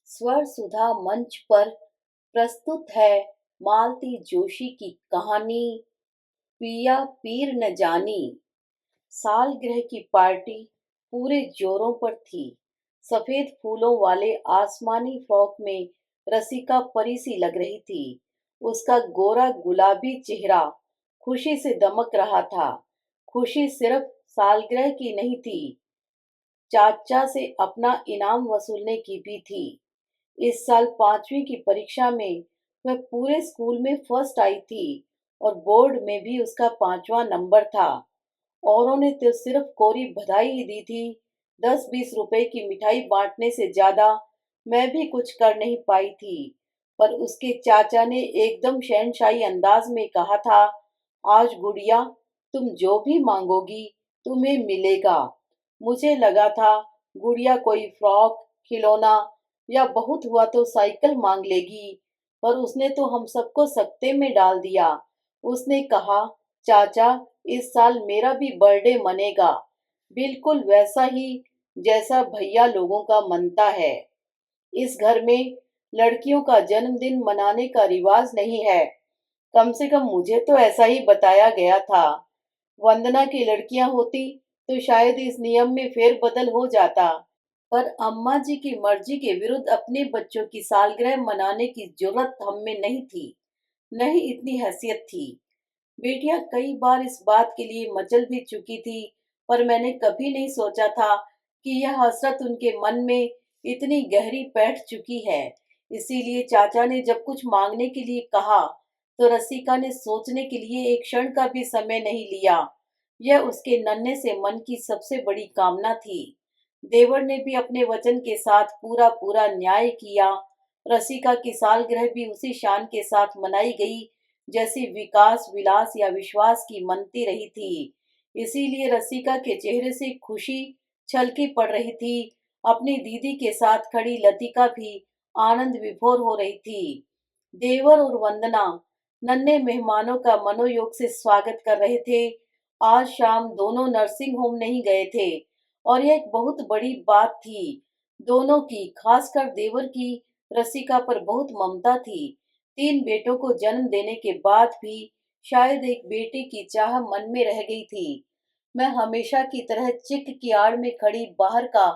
स्वर सुधा मंच पर प्रस्तुत है मालती जोशी की कहानी पिया पीर न जानी। सालगिरह की पार्टी पूरे जोरों पर थी। सफेद फूलों वाले आसमानी फ्रॉक में रसिका परी सी लग रही थी। उसका गोरा गुलाबी चेहरा खुशी से दमक रहा था। खुशी सिर्फ सालगिरह की नहीं थी, चाचा से अपना इनाम वसूलने की भी थी। इस साल 5वीं की परीक्षा में वह पूरे स्कूल में फर्स्ट आई थी और बोर्ड में भी उसका 5वां नंबर था। औरों ने तो सिर्फ कोरी बधाई ही दी थी। 10-20 रुपए की मिठाई बांटने से ज्यादा मैं भी कुछ कर नहीं पाई थी। पर उसके चाचा ने एकदम शहनशाही अंदाज में कहा था, आज गुड़िया, तुम जो भी मांगोगी तुम्हें मिलेगा। मुझे लगा था गुड़िया कोई फ्रॉक, खिलौना या बहुत हुआ तो साइकिल मांग लेगी, पर उसने तो हम सबको सकते में डाल दिया। उसने कहा, चाचा, इस साल मेरा भी बर्थडे मनेगा, बिल्कुल वैसा ही जैसा भैया लोगों का मनता है। इस घर में लड़कियों का जन्मदिन मनाने का रिवाज नहीं है। कम से कम मुझे तो ऐसा ही बताया गया था। वंदना की लड़कियां होती तो शायद इस नियम में फेरबदल हो जाता, पर अम्मा जी की मर्जी के विरुद्ध अपने बच्चों की सालगिरह मनाने की जरूरत हम में नहीं थी, नहीं इतनी हैसियत थी। बेटियां कई बार इस बात के लिए मचल भी चुकी थी, पर मैंने कभी नहीं सोचा था कि यह हसरत उनके मन में इतनी गहरी बैठ चुकी है। इसीलिए चाचा ने जब कुछ मांगने के लिए कहा तो रसिका ने सोचने के लिए एक क्षण का भी समय नहीं लिया। यह उसके नन्हे से मन की सबसे बड़ी कामना थी। देवर ने भी अपने वचन के साथ पूरा पूरा न्याय किया। रसिका की सालगिरह भी उसी शान के साथ मनाई गई जैसी विकास, विलास या विश्वास की मनती रही थी। इसीलिए रसिका के चेहरे से खुशी छलकी पड़ रही थी। अपनी दीदी के साथ खड़ी लतिका भी आनंद विभोर हो रही थी। देवर और वंदना नन्हे मेहमानों का मनोयोग से स्वागत कर रहे थे। आज शाम दोनों नर्सिंग होम नहीं गए थे और यह एक बहुत बड़ी बात थी। दोनों की, खासकर देवर की, रसिका पर बहुत ममता थी। 3 बेटों को जन्म देने के बाद भी शायद एक बेटे की चाह मन में रह गई थी। मैं हमेशा की तरह चिक की आड़ में खड़ी बाहर का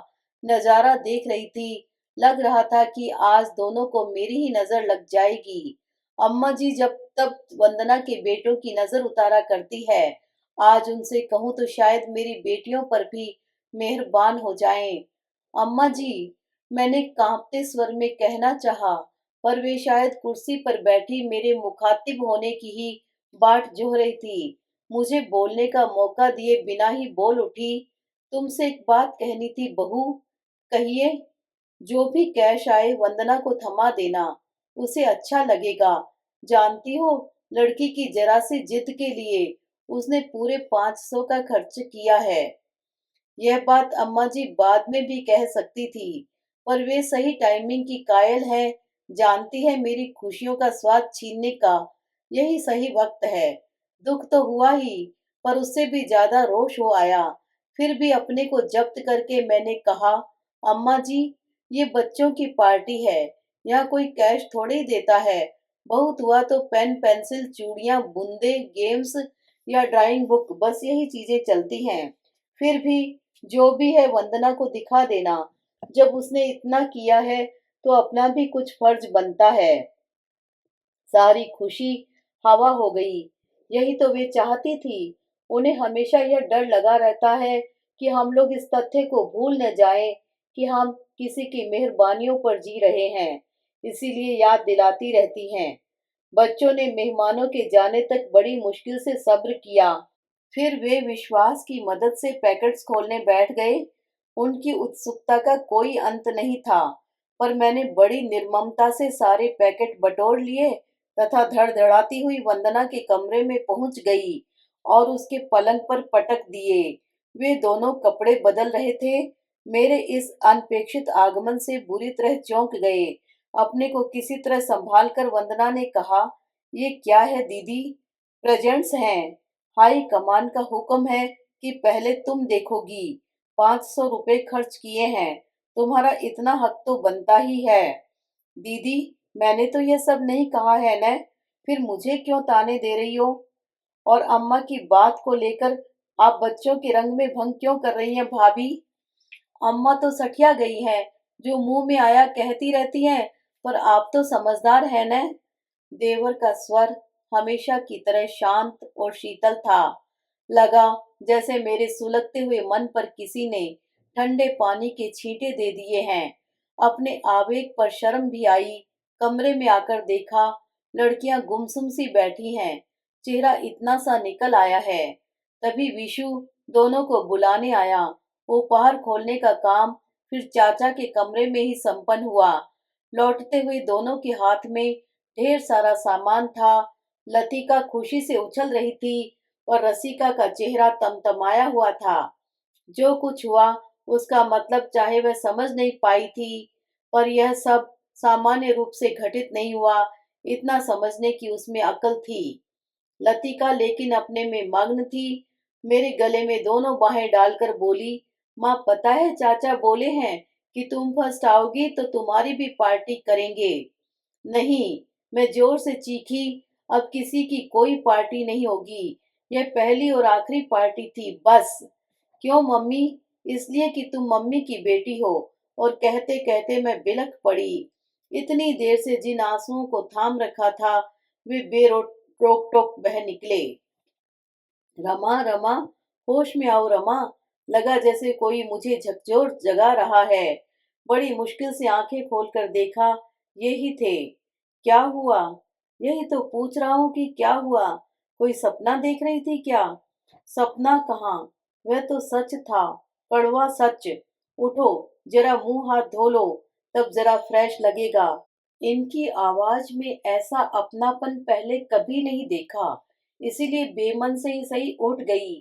नजारा देख रही थी। लग रहा था कि आज दोनों को मेरी ही नजर लग जाएगी। अम्मा जी जब तब वंदना के बेटों की नजर उतारा करती है। आज उनसे कहूँ तो शायद मेरी बेटियों पर भी मेहरबान हो जाएं। अम्मा जी, मैंने कांपते स्वर में कहना चाहा, पर वे शायद कुर्सी पर बैठी मेरे मुखातिब होने की ही बाट जोह रही थी। मुझे बोलने का मौका दिए बिना ही बोल उठी, तुमसे एक बात कहनी थी बहू। कहिए। जो भी कैश आए वंदना को थमा देना, उसे अच्छा लगेगा। जानती हो, लड़की की जरा सी जिद के लिए उसने पूरे 500 का खर्च किया है। यह बात अम्मा जी बाद में भी कह सकती थी, पर वे सही टाइमिंग की कायल है। जानती है, मेरी खुशियों का स्वाद छीनने का यही सही वक्त है। दुख तो हुआ ही, पर उससे भी ज्यादा रोष हो आया। फिर भी अपने को जब्त करके मैंने कहा, अम्मा जी, ये बच्चों की पार्टी है, यहाँ कोई कैश थोड़े ही देता है। बहुत हुआ तो पेन, पेंसिल, चूड़ियां, बूंदे, गेम्स या ड्राइंग बुक, बस यही चीजें चलती हैं। फिर भी जो भी है वंदना को दिखा देना। जब उसने इतना किया है तो अपना भी कुछ फर्ज बनता है। सारी खुशी हवा हो गई। यही तो वे चाहती थी। उन्हें हमेशा यह डर लगा रहता है कि हम लोग इस तथ्य को भूल न जाएं कि हम किसी की मेहरबानियों पर जी रहे हैं, इसीलिए याद दिलाती रहती हैं। बच्चों ने मेहमानों के जाने तक बड़ी मुश्किल से सब्र किया। फिर वे विश्वास की मदद से पैकेट्स खोलने बैठ गए। उनकी उत्सुकता का कोई अंत नहीं था, पर मैंने बड़ी निर्ममता से सारे पैकेट बटोर लिए तथा धड़धड़ाती हुई वंदना के कमरे में पहुंच गई और उसके पलंग पर पटक दिए। वे दोनों कपड़े बदल रहे थे। मेरे इस अनपेक्षित आगमन से बुरी तरह चौंक गए। अपने को किसी तरह संभाल कर वंदना ने कहा, ये क्या है दीदी? प्रेजेंट्स हैं। हाई कमान का हुक्म है कि पहले तुम देखोगी। 500 रुपए खर्च किए हैं तुम्हारा इतना हक तो बनता ही है। दीदी, मैंने तो ये सब नहीं कहा है न, फिर मुझे क्यों ताने दे रही हो? और अम्मा की बात को लेकर आप बच्चों के रंग में भंग क्यों कर रही हैं भाभी? अम्मा तो सठिया गई हैं, जो मुंह में आया कहती रहती हैं, पर आप तो समझदार है न। देवर का स्वर हमेशा की तरह शांत और शीतल था। लगा जैसे मेरे सुलगते हुए मन पर किसी ने ठंडे पानी के छींटे दे दिए हैं। अपने आवेग पर शर्म भी आई। कमरे में आकर देखा, लड़कियां गुमसुम सी बैठी हैं। चेहरा इतना सा निकल आया है। तभी विशु दोनों को बुलाने आया। उपहार खोलने का काम फिर चाचा के कमरे में ही संपन्न हुआ। लौटते हुए दोनों के हाथ में ढेर सारा सामान था। लतिका खुशी से उछल रही थी और रसिका का चेहरा तमतमाया हुआ था। जो कुछ हुआ उसका मतलब चाहे वह समझ नहीं पाई थी, पर यह सब सामान्य रूप से घटित नहीं हुआ, इतना समझने की उसमें अकल थी। लतिका लेकिन अपने में मग्न थी। मेरे गले में दोनों बाहें डालकर बोली, माँ पता है चाचा बोले हैं कि तुम फर्स्ट आओगी तो तुम्हारी भी पार्टी करेंगे। नहीं, मैं जोर से चीखी, अब किसी की कोई पार्टी नहीं होगी। यह पहली और आखिरी पार्टी थी बस। क्यों मम्मी? इसलिए कि तुम मम्मी की बेटी हो। और कहते कहते मैं बिलख पड़ी। इतनी देर से जिन आंसुओं को थाम रखा था, वे बेरोक रोक टोक बह निकले। रमा रमा, होश में आओ रमा। लगा जैसे कोई मुझे झकझोर जगा रहा है। बड़ी मुश्किल से आंखें खोलकर देखा, ये ही थे। क्या हुआ? यही तो पूछ रहा हूँ कि क्या हुआ? कोई सपना देख रही थी क्या? सपना कहाँ, वह तो सच था, कड़वा सच। उठो, जरा मुंह हाथ धो लो, तब जरा फ्रेश लगेगा। इनकी आवाज में ऐसा अपनापन पहले कभी नहीं देखा, इसीलिए बेमन से ही सही उठ गई।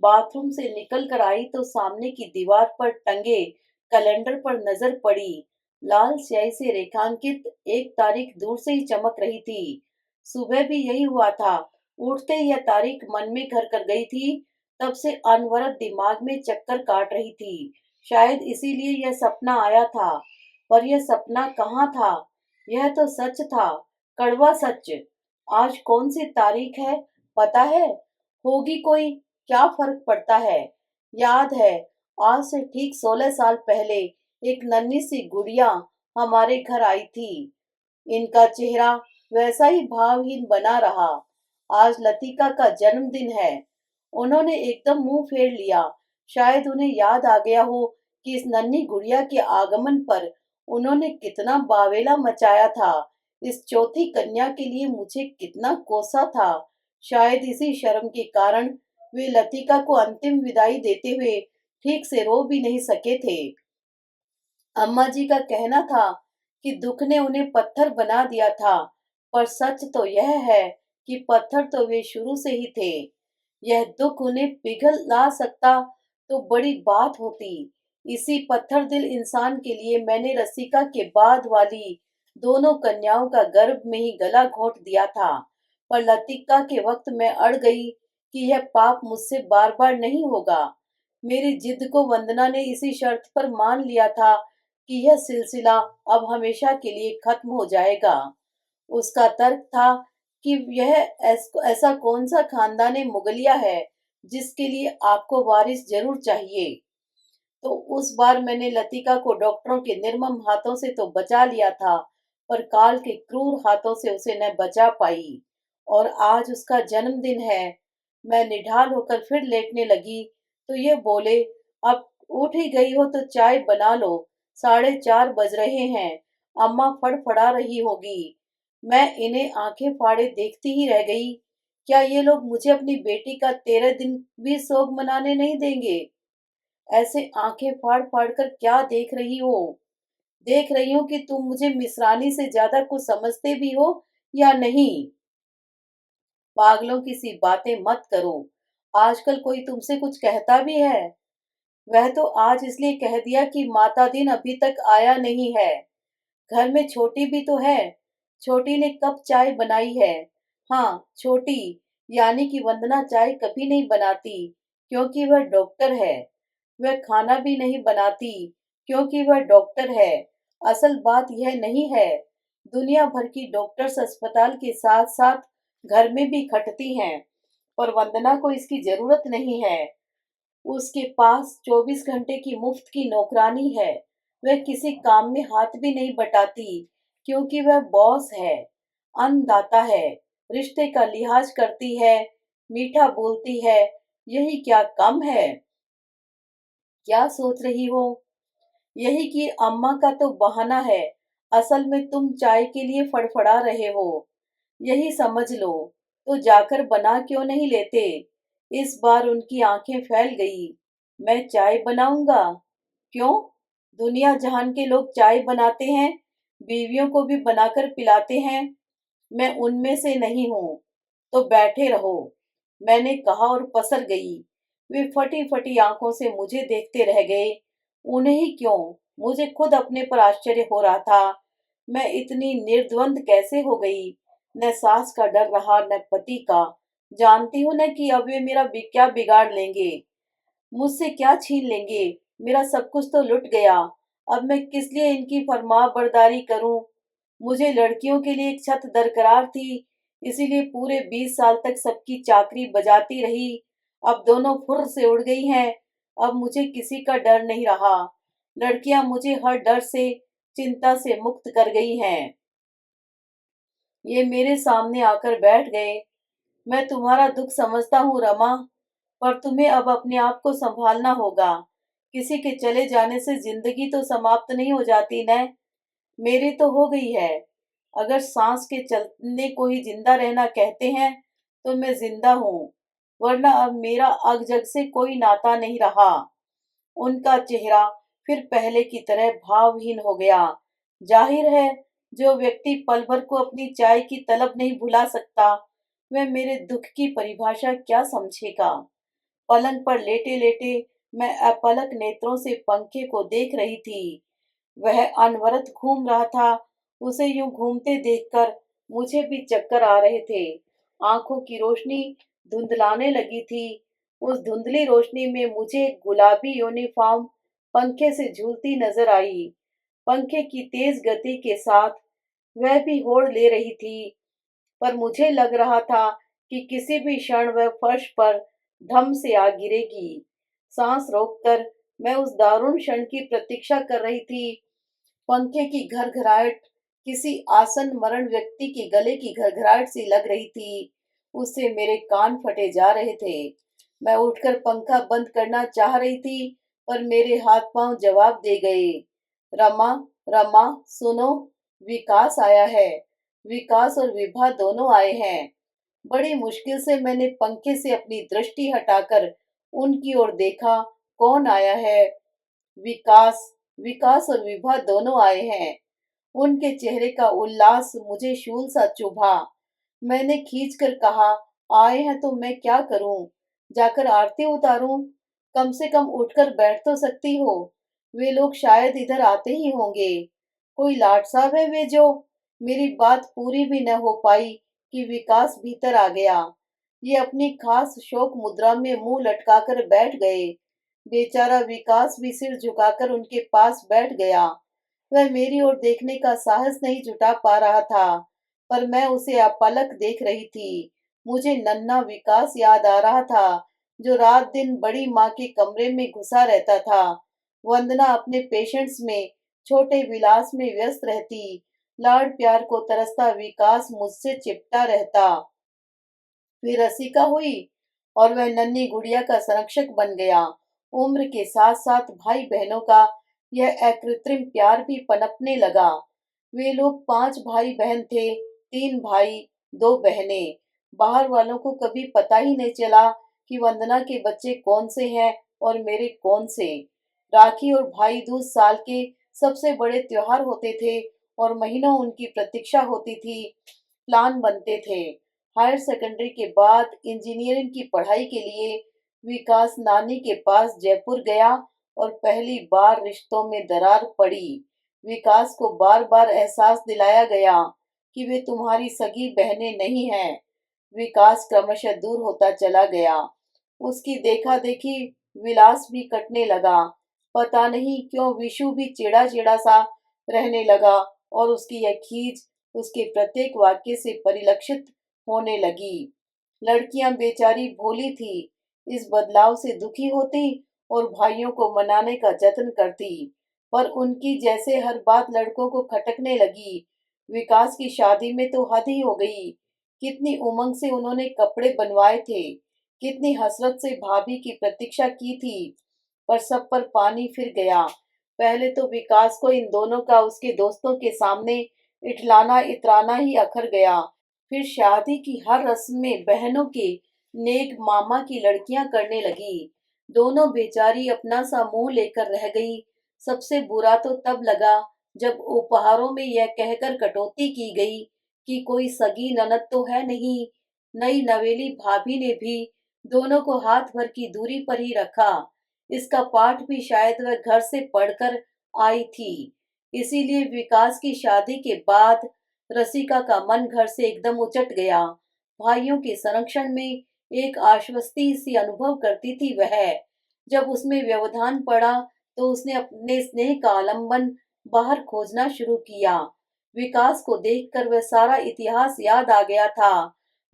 बाथरूम से निकल कर आई तो सामने की दीवार पर टंगे कैलेंडर पर नजर पड़ी। लाल स्याही से रेखांकित एक तारीख दूर से ही चमक रही थी। सुबह भी यही हुआ था। उठते ही यह तारीख मन में घर कर गई थी। तब से अनवरत दिमाग में चक्कर काट रही थी। शायद इसीलिए यह सपना आया था। पर यह सपना कहाँ था? यह तो सच था, कड़वा सच। आज कौन सी तारीख है पता है? होगी कोई, क्या फर्क पड़ता है। याद है, आज से ठीक 16 साल पहले एक नन्ही सी गुड़िया हमारे घर आई थी। इनका चेहरा वैसा ही भावहीन बना रहा। आज लतिका का जन्मदिन है। उन्होंने एकदम मुंह फेर लिया। शायद उन्हें याद आ गया हो कि इस नन्ही गुड़िया के आगमन पर उन्होंने कितना बावेला मचाया था। इस चौथी कन्या के लिए मुझे कितना कोसा था। शायद इसी शर्म के कारण वे लतिका को अंतिम विदाई देते हुए ठीक से रो भी नहीं सके थे। अम्मा जी का कहना था कि दुख ने उन्हें पत्थर बना दिया था, पर सच तो यह है कि पत्थर तो वे शुरू से ही थे। यह दुख उन्हें पिघला सकता तो बड़ी बात होती। इसी पत्थर दिल इंसान के लिए मैंने रसिका के बाद वाली दोनों कन्याओं का गर्भ में ही गला घोंट दिया था। पर लतिका के वक्त मैं अड़ गई कि यह पाप मुझसे बार बार नहीं होगा। मेरी जिद को वंदना ने इसी शर्त पर मान लिया था कि यह सिलसिला अब हमेशा के लिए खत्म हो जाएगा। उसका तर्क था कि यह ऐसा कौन सा खानदान मुगलिया है जिसके लिए आपको वारिस जरूर चाहिए। तो उस बार मैंने लतिका को डॉक्टरों के निर्मम हाथों से तो बचा लिया था, पर काल के क्रूर हाथों से उसे न बचा पाई। और आज उसका जन्मदिन है। मैं निढाल होकर फिर लेटने लगी तो ये बोले, अब उठ ही गई हो तो चाय बना लो, 4:30 बज रहे हैं। अम्मा फड़फड़ा रही होगी। मैं इन्हें आंखें फाड़े देखती ही रह गई। क्या ये लोग मुझे अपनी बेटी का 13 दिन भी सोग मनाने नहीं देंगे? ऐसे आंखें फाड़ फाड़ कर क्या देख रही हो? देख रही हूँ कि तुम मुझे मिसरानी से ज्यादा कुछ समझते भी हो या नहीं। पागलों की सी बातें मत करो। आजकल कोई तुमसे कुछ कहता भी है? वह तो आज इसलिए कह दिया कि माता दिन अभी तक आया नहीं है। घर में छोटी भी तो है। छोटी ने कब चाय बनाई है? हाँ, छोटी, यानी कि वंदना चाय कभी नहीं बनाती, क्योंकि वह डॉक्टर है। वह खाना भी नहीं बनाती, क्योंकि वह डॉक्टर है। असल बात यह नहीं है। दुनिया भर की डॉक्टर्स अस्पताल के साथ साथ घर में भी खटती हैं, पर वंदना को इसकी जरूरत नहीं है। उसके पास 24 घंटे की मुफ्त की नौकरानी है। वह किसी काम में हाथ भी नहीं बटाती, क्योंकि वह बॉस है, अन्नदाता है, रिश्ते का लिहाज करती है, मीठा बोलती है। यही क्या कम है? क्या सोच रही हो? यही कि अम्मा का तो बहाना है। असल में तुम चाय के लिए फड़फड़ा रहे हो। यही समझ लो। तो जाकर बना क्यों नहीं लेते? इस बार उनकी आंखें फैल गई। मैं चाय बनाऊंगा? क्यों? दुनिया जहान के लोग चाय बनाते हैं, बीवियों को भी बनाकर पिलाते हैं। मैं उनमें से नहीं हूँ। तो बैठे रहो, मैंने कहा और पसर गई। वे फटी फटी आंखों से मुझे देखते रह गए। उन्हें ही क्यों, मुझे खुद अपने पर आश्चर्य हो रहा था। मैं इतनी निर्द्वंद कैसे हो गई? न सास का डर रहा न पति का। जानती हूँ न कि अब वे मेरा क्या बिगाड़ लेंगे, मुझसे क्या छीन लेंगे। मेरा सब कुछ तो लुट गया। अब मैं किस लिए इनकी फरमा बरदारी करूं? मुझे लड़कियों के लिए एक छत दरकार थी, इसीलिए पूरे 20 साल तक सबकी चाकरी बजाती रही। अब दोनों फुर्र से उड़ गई हैं। अब मुझे किसी का डर नहीं रहा। लड़कियां मुझे हर डर से, चिंता से मुक्त कर गई हैं। ये मेरे सामने आकर बैठ गए। मैं तुम्हारा दुख समझता हूँ रमा, पर तुम्हें अब अपने आप को संभालना होगा। किसी के चले जाने से जिंदगी तो समाप्त नहीं हो जाती न। मेरी तो हो गई है। अगर सांस के चलने को ही जिंदा रहना कहते हैं, तो मैं जिंदा हूँ, वरना अब मेरा अग जग से कोई नाता नहीं रहा। उनका चेहरा फिर पहले की तरह भावहीन हो गया। जाहिर है, जो व्यक्ति पल भर को अपनी चाय की तलब नहीं भुला सकता, वह मेरे दुख की परिभाषा क्या समझेगा। पलंग पर लेटे लेटे मैं अपलक नेत्रों से पंखे को देख रही थी। वह अनवरत घूम रहा था। उसे यूं घूमते देखकर मुझे भी चक्कर आ रहे थे। आंखों की रोशनी धुंधलाने लगी थी। उस धुंधली रोशनी में मुझे एक गुलाबी यूनिफॉर्म पंखे से झूलती नजर आई। पंखे की तेज गति के साथ वह भी होड़ ले रही थी, पर मुझे लग रहा था कि किसी भी क्षण वह फर्श पर धम से आ गिरेगी। सांस रोककर मैं उस दारुण क्षण की प्रतीक्षा कर रही थी। पंखे की घरघराहट किसी आसन मरण व्यक्ति के गले की घरघराहट सी लग रही थी। उससे मेरे कान फटे जा रहे थे। मैं उठकर पंखा बंद करना चाह रही थी, पर मेरे हाथ पांव जवाब दे गए। रमा, रमा सुनो, विकास आया है। विकास और विभा दोनों आए हैं। बड़ी मुश्किल से मैंने पंखे से अपनी दृष्टि हटाकर उनकी ओर देखा। कौन आया है? विकास। विकास और विभा दोनों आए हैं। उनके चेहरे का उल्लास मुझे शूल सा चुभा। मैंने खींच कर कहा, आए हैं तो मैं क्या करूं? जाकर आरती उतारूं? कम से कम उठकर बैठ तो सकती हो। वे लोग शायद इधर आते ही होंगे। कोई लाट साहब है वे जो। मेरी बात पूरी भी न हो पाई कि विकास भीतर आ गया। ये अपनी खास शोक मुद्रा में मुंह लटकाकर बैठ गए। बेचारा विकास भी सिर झुकाकर उनके पास बैठ गया। वह मेरी ओर देखने का साहस नहीं जुटा पा रहा था, पर मैं उसे अपलक देख रही थी। मुझे नन्हा विकास याद आ रहा था, जो रात दिन बड़ी माँ के कमरे में घुसा रहता था। वंदना अपने पेशेंट्स में छोटे विलास में व्यस्त रहती। लाड़ प्यार को तरसता विकास मुझसे चिपटा रहता। फिर रसिका हुई और वह नन्ही गुड़िया का संरक्षक बन गया। उम्र के साथ साथ भाई बहनों का यह अकृत्रिम प्यार भी पनपने लगा। वे लोग 5 भाई बहन थे, 3 भाई 2 बहनें। बाहर वालों को कभी पता ही नहीं चला कि वंदना के बच्चे कौन से हैं और मेरे कौन से। राखी और भाई दूज साल के सबसे बड़े त्योहार होते थे और महीनों उनकी प्रतीक्षा होती थी। प्लान बनते थे। हायर सेकेंडरी के बाद इंजीनियरिंग की पढ़ाई के लिए विकास नानी के पास जयपुर गया और पहली बार रिश्तों में दरार पड़ी। विकास को बार बार एहसास दिलाया गया कि वे तुम्हारी सगी बहनें नहीं हैं। विकास क्रमशः दूर होता चला गया। उसकी देखा देखी विलास भी कटने लगा। पता नहीं क्यों विशु भी चिड़ा चिड़ा सा रहने लगा और उसकी यह खींच उसके प्रत्येक वाक्य से परिलक्षित होने लगी। लड़कियां बेचारी भोली थी, इस बदलाव से दुखी होती और भाइयों को मनाने का जत्न करती, पर उनकी जैसे हर बात लड़कों को खटकने लगी। विकास की शादी में तो हद ही हो गई। कितनी उमंग से उन्होंने कपड़े बनवाए थे, कितनी हसरत से भाभी की प्रतीक्षा की थी, पर सब पर पानी फिर गया। पहले तो विकास को इन दोनों का उसके दोस्तों के सामने इठलाना इतराना ही अखर गया। फिर शादी की हर रस्म में बहनों के नेक मामा की लड़कियां करने लगी। दोनों बेचारी अपना सा मुंह लेकर रह गई। सबसे बुरा तो तब लगा जब उपहारों में यह कहकर कटौती की गई कि कोई सगी ननद तो है नहीं। नई नवेली भाभी ने भी दोनों को हाथ भर की दूरी पर ही रखा। इसका पाठ भी शायद वह घर से पढ़कर आई थी। इसीलिए विकास की शादी के बाद रसिका का मन घर से एकदम उचट गया। भाइयों के संरक्षण में एक आश्वस्ति सी अनुभव करती थी वह। जब उसमें व्यवधान पड़ा तो उसने अपने स्नेह का आलंबन बाहर खोजना शुरू किया। विकास को देखकर वह सारा इतिहास याद आ गया था।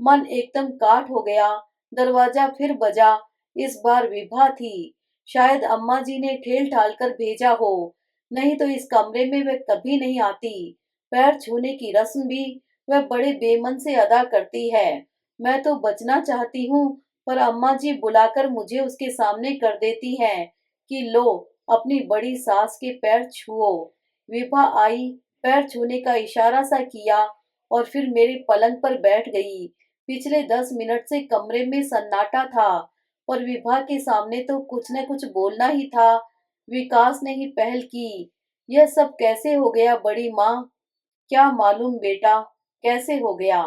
मन एकदम काठ हो गया। दरवाजा फिर बजा। इस बार विभा थी। शायद अम्मा जी ने ठेल ठाल कर भेजा हो, नहीं तो इस कमरे में वह कभी नहीं आती। पैर छूने की रस्म भी वह बड़े बेमन से अदा करती है। मैं तो बचना चाहती हूँ, पर अम्मा जी बुलाकर मुझे उसके सामने कर देती हैं कि लो अपनी बड़ी सास के पैर छुओ। विभा आई, पैर छूने का इशारा सा किया और फिर मेरे पलंग पर बैठ गई। पिछले 10 मिनट से कमरे में सन्नाटा था, पर विभा के सामने तो कुछ न कुछ बोलना ही था। विकास ने ही पहल की। यह सब कैसे हो गया बड़ी माँ? क्या मालूम बेटा, कैसे हो गया।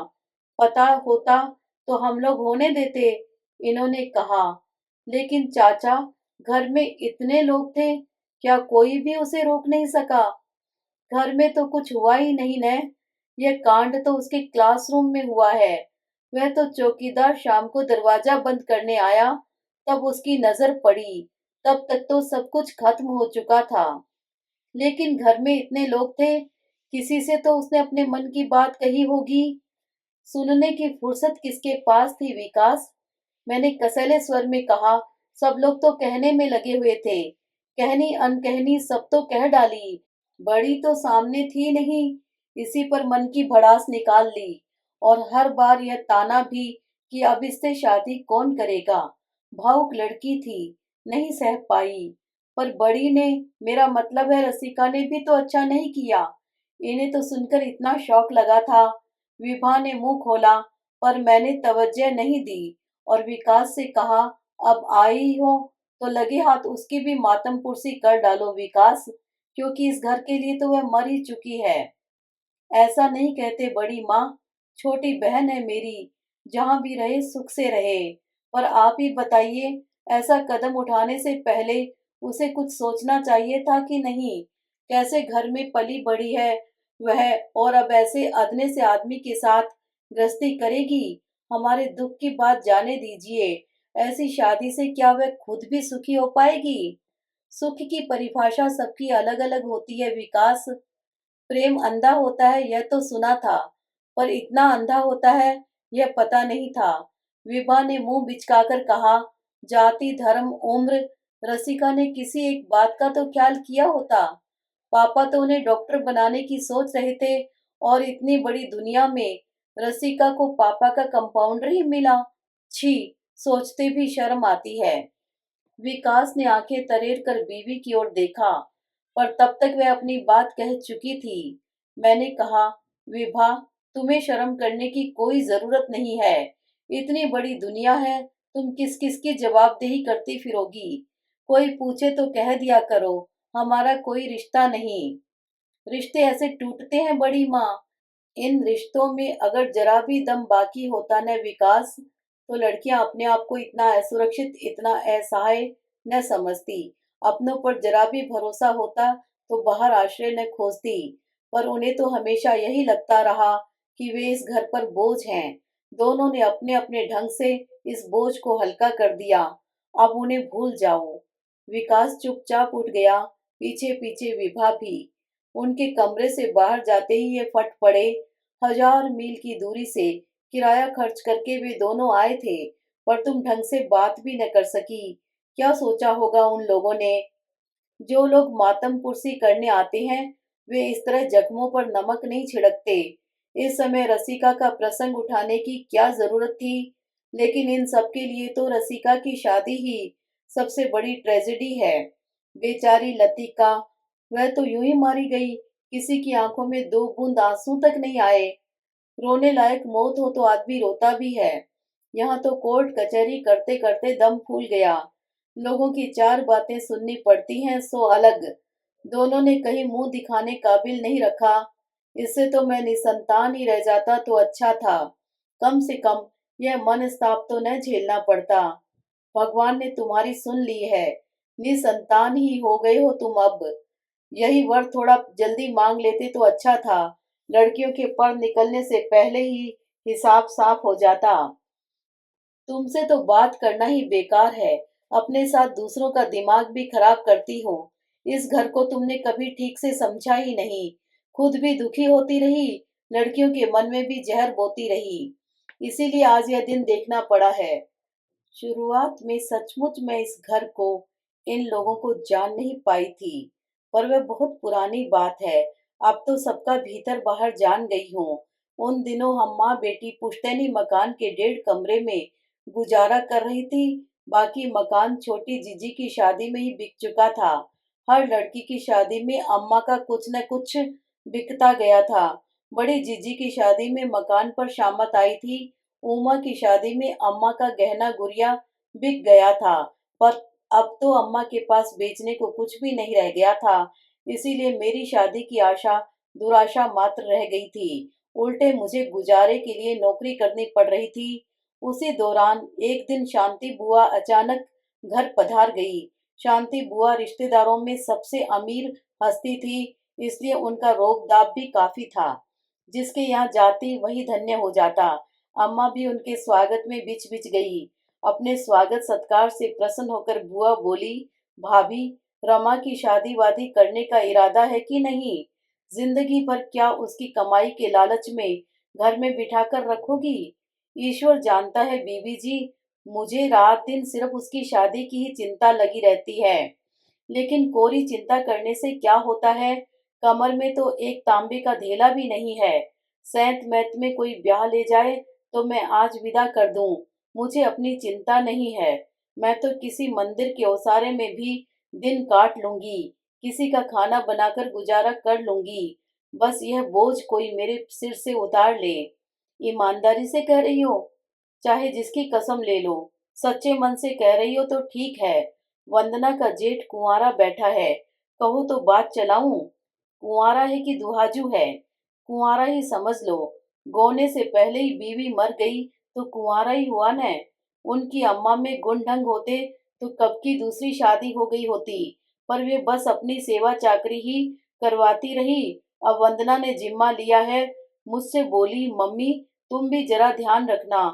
पता होता तो हम लोग होने देते, इन्होंने कहा। लेकिन चाचा, घर में इतने लोग थे, क्या कोई भी उसे रोक नहीं सका? घर में तो कुछ हुआ ही नहीं न। यह कांड तो उसके क्लासरूम में हुआ है। वह तो चौकीदार शाम को दरवाजा बंद करने आया, तब उसकी नजर पड़ी। तब तक तो सब कुछ खत्म हो चुका था। लेकिन घर में इतने लोग थे, किसी से तो उसने अपने मन की बात कही होगी। सुनने की फुर्सत किसके पास थी विकास? मैंने कसैले स्वर में कहा। सब लोग तो कहने में लगे हुए थे। कहनी अनकहनी सब तो कह डाली। बड़ी तो सामने थी नहीं, इसी पर मन की भड़ास निकाल ली। और हर बार यह ताना भी कि अब इससे शादी कौन करेगा। भावुक लड़की थी, नहीं सह पाई। पर बड़ी ने, मेरा मतलब है रसिका ने भी तो अच्छा नहीं किया। इन्हें तो सुनकर इतना शौक लगा था। विभा ने मुंह खोला, पर मैंने तवज्जो नहीं दी और विकास से कहा, अब आई हो तो लगे हाथ उसकी भी मातम पुरसी कर डालो विकास, क्योंकि इस घर के लिए तो वह मर ही चुकी है। ऐसा नहीं कहते बड़ी माँ, छोटी बहन है मेरी, जहाँ भी रहे सुख से रहे। पर आप ही बताइए, ऐसा कदम उठाने से पहले उसे कुछ सोचना चाहिए था कि नहीं? कैसे घर में पली बड़ी है वह, और अब ऐसे अदने से आदमी के साथ गृहस्थी करेगी। हमारे दुख की बात जाने दीजिए। ऐसी शादी से क्या वह खुद भी सुखी हो पाएगी? सुख की परिभाषा सबकी अलग अलग होती है विकास। प्रेम अंधा होता है यह तो सुना था, पर इतना अंधा होता है यह पता नहीं था। विभा ने मुंह बिचकाकर कहा, जाति धर्म उम्र, रसिका ने किसी एक बात का तो ख्याल किया होता। पापा तो उन्हें डॉक्टर बनाने की सोच रहे थे, और इतनी बड़ी दुनिया में रसिका को पापा का कंपाउंडर ही मिला। छी, सोचते भी शर्म आती है। विकास ने आंखें तरेर कर बीवी की ओर देखा, पर तब तक वह अपनी बात कह चुकी थी। मैंने कहा, विभा, तुम्हें शर्म करने की कोई जरूरत नहीं है। इतनी बड़ी दुनिया है, तुम किस किस की जवाबदेही करती फिरोगी। कोई पूछे तो कह दिया करो, हमारा कोई रिश्ता नहीं। रिश्ते ऐसे टूटते हैं बड़ी माँ। इन रिश्तों में अगर जरा भी दम बाकी होता न विकास, तो लड़कियां अपने आप को इतना असुरक्षित, इतना असहाय न समझती। अपनों पर जरा भी भरोसा होता तो बाहर आश्रय न खोजती। पर उन्हें तो हमेशा यही लगता रहा कि वे इस घर पर बोझ हैं। दोनों ने अपने अपने ढंग से इस बोझ को हल्का कर दिया। अब उन्हें भूल जाओ। विकास चुपचाप उठ गया, पीछे पीछे विभा भी। उनके कमरे से बाहर जाते ही ये फट पड़े। 1000 मील की दूरी से किराया खर्च करके वे दोनों आए थे, पर तुम ढंग से बात भी न कर सकी। क्या सोचा होगा उन लोगों ने? जो लोग मातम पुरसी करने आते हैं, वे इस तरह जख्मों पर नमक नहीं छिड़कते। इस समय रसिका का प्रसंग उठाने की क्या जरूरत थी? लेकिन इन सब के लिए तो रसिका की शादी ही सबसे बड़ी ट्रेजेडी है। बेचारी लतिका, वह तो यूं ही मारी गई, किसी की आंखों में 2 बूंद आंसू तक नहीं आए। रोने लायक मौत हो तो आदमी रोता भी है। यहाँ तो कोर्ट कचहरी करते करते दम फूल गया। लोगों की 4 बातें सुननी पड़ती हैं, सो अलग। दोनों ने कहीं मुंह दिखाने काबिल नहीं रखा। इससे तो मैं निसंतान ही रह जाता तो अच्छा था। कम से कम यह मनस्ताप तो न झेलना पड़ता। भगवान ने तुम्हारी सुन ली है। निसंतान ही हो गए हो तुम अब। यही वर थोड़ा जल्दी मांग लेते तो अच्छा था। लड़कियों के पर निकलने से पहले ही हिसाब साफ हो जाता। तुमसे तो बात करना ही बेकार है। अपने साथ दूसरों का दिमाग भी खराब करती हो। इस घर को तुमने कभी ठीक से समझा ही नहीं। खुद भी दुखी होती रही, लड़कियों के मन में भी जहर बोती रही। इसीलिए आज यह दिन देखना पड़ा है। शुरुआत में सचमुच मैं इस घर को, इन लोगों को जान नहीं पाई थी, पर वह बहुत पुरानी बात है। अब तो सबका भीतर बाहर जान गई हूँ। उन दिनों हम माँ बेटी पुश्तैनी मकान के 1.5 कमरे में गुजारा कर रही थी। बाकी मकान छोटी जीजी की शादी में ही बिक चुका था। हर लड़की की शादी में अम्मा का कुछ न कुछ बिकता गया था। बड़ी जीजी की शादी में मकान पर शामत आई थी। उमा की शादी में अम्मा का गहना गुड़िया बिक गया था। पर अब तो अम्मा के पास बेचने को कुछ भी नहीं रह गया था। इसीलिए मेरी शादी की आशा दुराशा मात्र रह गई थी। उल्टे मुझे गुजारे के लिए नौकरी करनी पड़ रही थी। उसी दौरान एक दिन शांति बुआ अचानक घर पधार गई। शांति बुआ रिश्तेदारों में सबसे अमीर हस्ती थी, इसलिए उनका रोब दाब भी काफी था। जिसके यहाँ जाती वही धन्य हो जाता। अम्मा भी उनके स्वागत में बिच बिच गई। अपने स्वागत सत्कार से प्रसन्न होकर बुआ बोली, भाभी, रमा की शादी वादी करने का इरादा है कि नहीं? जिंदगी भर क्या उसकी कमाई के लालच में घर में बिठाकर रखोगी? ईश्वर जानता है बीबी जी, मुझे रात दिन सिर्फ उसकी शादी की ही चिंता लगी रहती है। लेकिन कोरी चिंता करने से क्या होता है? कमर में तो एक तांबे का धेला भी नहीं है। सैंत मैत में कोई ब्याह ले जाए तो मैं आज विदा कर दूं। मुझे अपनी चिंता नहीं है। मैं तो किसी मंदिर के ओसारे में भी दिन काट लूंगी। किसी का खाना बनाकर गुजारा कर लूंगी। बस यह बोझ कोई मेरे सिर से उतार ले। ईमानदारी से कह रही हो? चाहे जिसकी कसम ले लो। सच्चे मन से कह रही हो तो ठीक है। वंदना का जेठ कुंवारा बैठा है, कहो तो बात चलाऊं? कुंवारा है कि दुहाजू है? कुंवारा ही समझ लो। गोने से पहले ही बीवी मर गई तो कुंवारा ही हुआ न। उनकी अम्मा में गुण ढंग होते तो कब की दूसरी शादी हो गई होती। पर वे बस अपनी सेवा चाकरी ही करवाती रही। अब वंदना ने जिम्मा लिया है। मुझसे बोली, मम्मी तुम भी जरा ध्यान रखना।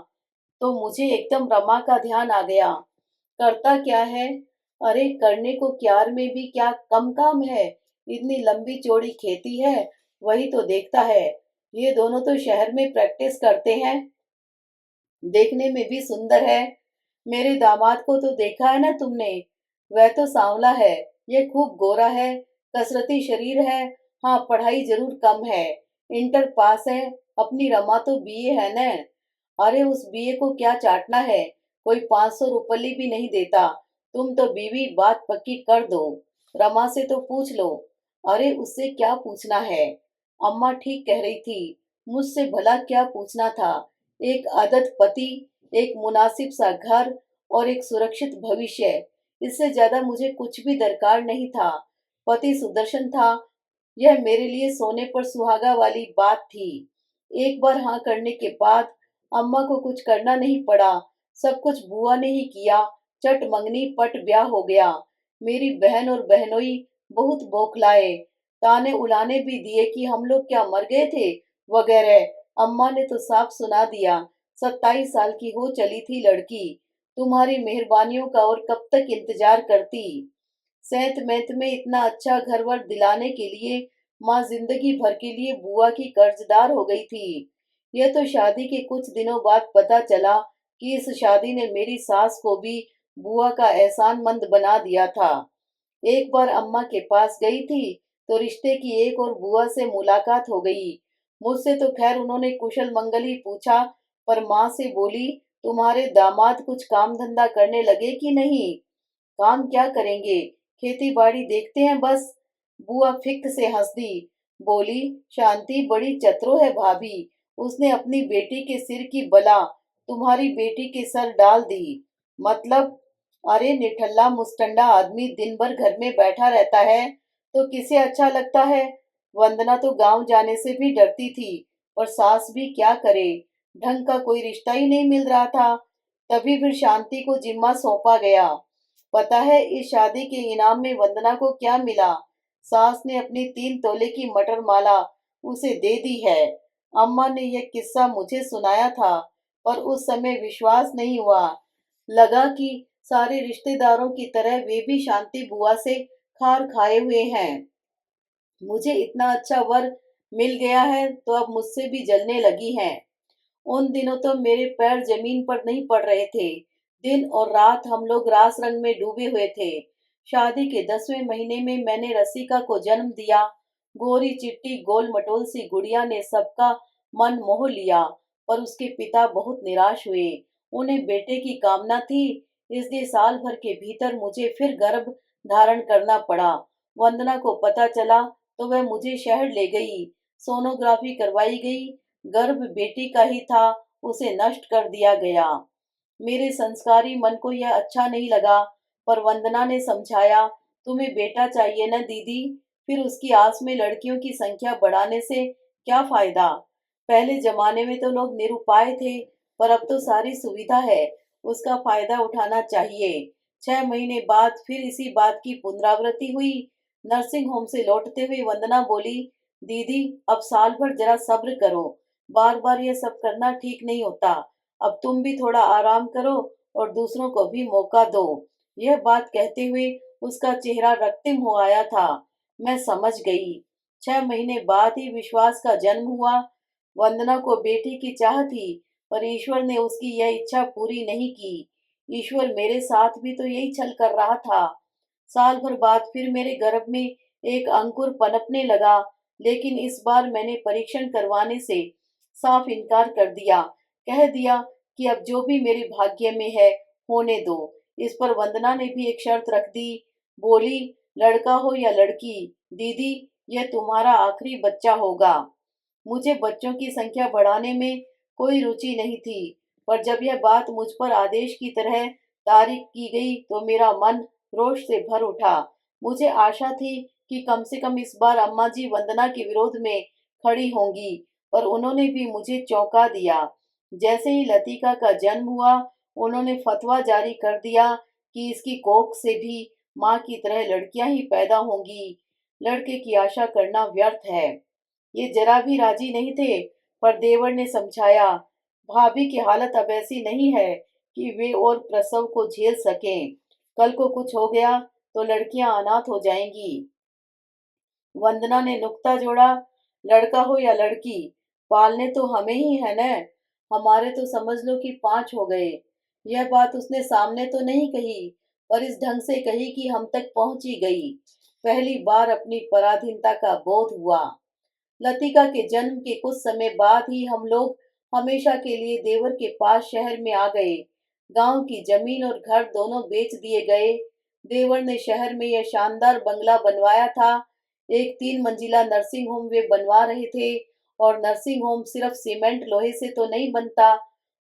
तो मुझे एकदम रमा का ध्यान आ गया। करता क्या है? अरे करने को क्यार में भी क्या कम काम है? इतनी लंबी चौड़ी खेती है, वही तो देखता है। ये दोनों तो शहर में प्रैक्टिस करते हैं। देखने में भी सुंदर है। मेरे दामाद को तो देखा है ना तुमने? वह तो सांवला है, ये खूब गोरा है, कसरती शरीर है। हाँ, पढ़ाई जरूर कम है, इंटर पास है। अपनी रमा तो बीए है न। अरे उस बीए को क्या चाटना है? कोई 500 रुपये भी नहीं देता। तुम तो बीवी बात पक्की कर दो। रमा से तो पूछ लो। अरे उससे क्या पूछना है? अम्मा ठीक कह रही थी। मुझसे भला क्या पूछना था? एक आदत पति, एक मुनासिब सा घर और एक सुरक्षित भविष्य। इससे ज्यादा मुझे कुछ भी दरकार नहीं था। पति सुदर्शन था, यह मेरे लिए सोने पर सुहागा वाली बात थी। एक बार हाँ करने के बाद अम्मा को कुछ करना नहीं पड़ा। सब कुछ बुआ ने ही किया। चट मंगनी पट ब्याह हो गया। मेरी बहन और बहनोई बहुत बौखलाए। ताने उलाने भी दिए कि हम लोग क्या मर गए थे वगैरह। अम्मा ने तो साफ सुना दिया। 27 साल की हो चली थी लड़की। तुम्हारी मेहरबानियों का और कब तक इंतजार करती। सेंत मेंत में इतना अच्छा घर वर दिलाने के लिए माँ जिंदगी भर के लिए बुआ की कर्जदार हो गई थी। यह तो शादी के कुछ दिनों बाद पता चला कि इस शादी ने मेरी सास को भी बुआ का एहसानमंद बना दिया था। एक बार अम्मा के पास गई थी तो रिश्ते की एक और बुआ से मुलाकात हो गई। मुझसे तो खैर उन्होंने कुशल मंगल ही पूछा, पर माँ से बोली, तुम्हारे दामाद कुछ काम धंधा करने लगे कि नहीं? काम क्या करेंगे, खेती बाड़ी देखते हैं बस। बुआ फिक से हंस दी, बोली, शांति बड़ी चतुर है भाभी, उसने अपनी बेटी के सिर की बला तुम्हारी बेटी के सर डाल दी। मतलब? अरे निठल्ला मुस्टंडा आदमी दिन भर घर में बैठा रहता है तो किसे अच्छा लगता है। वंदना तो गांव जाने से भी डरती थी, पर सास भी क्या करे, ढंग का कोई रिश्ता ही नहीं मिल रहा था। तभी फिर शांति को जिम्मा सौंपा गया। पता है इस शादी के इनाम में वंदना को क्या मिला? सास ने अपनी 3 तोले की मटर माला उसे दे दी है। अम्मा ने यह किस्सा मुझे सुनाया था, पर उस समय विश्वास नहीं हुआ। लगा कि सारे रिश्तेदारों की तरह वे भी शांति बुआ से खार खाए हुए हैं। मुझे इतना अच्छा वर मिल गया है तो अब मुझसे भी जलने लगी हैं। उन दिनों तो मेरे पैर जमीन पर नहीं पड़ रहे थे। दिन और रात हम लोग रास रंग में डूबे हुए थे। शादी के 10वें महीने में मैंने रसिका को जन्म दिया। गोरी चिट्टी गोल मटोल सी गुड़िया ने सबका मन मोह लिया, पर उसके पिता बहुत निराश हुए। उन्हें बेटे की कामना थी, इसलिए साल भर के भीतर मुझे फिर गर्भ धारण करना पड़ा। वंदना को पता चला तो वह मुझे शहर ले गई। सोनोग्राफी करवाई गई। गर्भ बेटी का ही था, उसे नष्ट कर दिया गया। मेरे संस्कारी मन को यह अच्छा नहीं लगा, पर वंदना ने समझाया, तुम्हें बेटा चाहिए ना दीदी, फिर उसकी आस में लड़कियों की संख्या बढ़ाने से क्या फायदा। पहले जमाने में तो लोग निरुपाय थे, पर अब तो सारी सुविधा है, उसका फायदा उठाना चाहिए। 6 महीने बाद फिर इसी बात की पुनरावृत्ति हुई। नर्सिंग होम से लौटते हुए वंदना बोली, दीदी अब साल भर जरा सब्र करो, बार बार ये सब करना ठीक नहीं होता। अब तुम भी थोड़ा आराम करो और दूसरों को भी मौका दो। यह बात कहते हुए उसका चेहरा रक्तिम हो आया था। मैं समझ गई। 6 महीने बाद ही विश्वास का जन्म हुआ। वंदना को बेटी की चाह थी, पर ईश्वर ने उसकी यह इच्छा पूरी नहीं की। ईश्वर मेरे साथ भी तो यही छल कर रहा था। साल भर बाद फिर मेरे गर्भ में एक अंकुर पनपने लगा, लेकिन इस बार मैंने परीक्षण करवाने से साफ इनकार कर दिया। कह दिया कि अब जो भी मेरे भाग्य में है होने दो। इस पर वंदना ने भी एक शर्त रख दी। बोली, लड़का हो या लड़की, दीदी यह तुम्हारा आखिरी बच्चा होगा। मुझे बच्चों की संख्या बढ़ाने में कोई रुचि नहीं थी, पर जब यह बात मुझ पर आदेश की तरह तारीख की गई तो मेरा मन रोष से भर उठा। मुझे आशा थी कि कम से कम इस बार अम्मा जी वंदना के विरोध में खड़ी होंगी, पर उन्होंने भी मुझे चौंका दिया। जैसे ही लतिका का जन्म हुआ, उन्होंने फतवा जारी कर दिया कि इसकी कोख से भी माँ की तरह लड़कियां ही पैदा होंगी। लड़के की आशा करना व्यर्थ है। ये जरा भी राजी नहीं थे, पर देवर ने समझाया, भाभी की हालत अब ऐसी नहीं है कि वे और प्रसव को झेल सकें। कल को कुछ हो गया तो लड़कियां अनाथ हो जाएंगी। वंदना ने नुक्ता जोड़ा, लड़का हो या लड़की, पालने तो हमें ही है न। हमारे तो समझ लो कि 5 हो गए। यह बात उसने सामने तो नहीं कही, पर इस ढंग से कही कि हम तक पहुंची गई। पहली बार अपनी पराधीनता का बोध हुआ। लतिका के जन्म के कुछ समय बाद ही हम लोग हमेशा के लिए देवर के पास शहर में आ गए। गांव की जमीन और घर दोनों बेच दिए गए। देवर ने शहर में यह शानदार बंगला बनवाया था। एक 3 मंजिला नर्सिंग होम वे बनवा रहे थे, और नर्सिंग होम सिर्फ सीमेंट लोहे से तो नहीं बनता,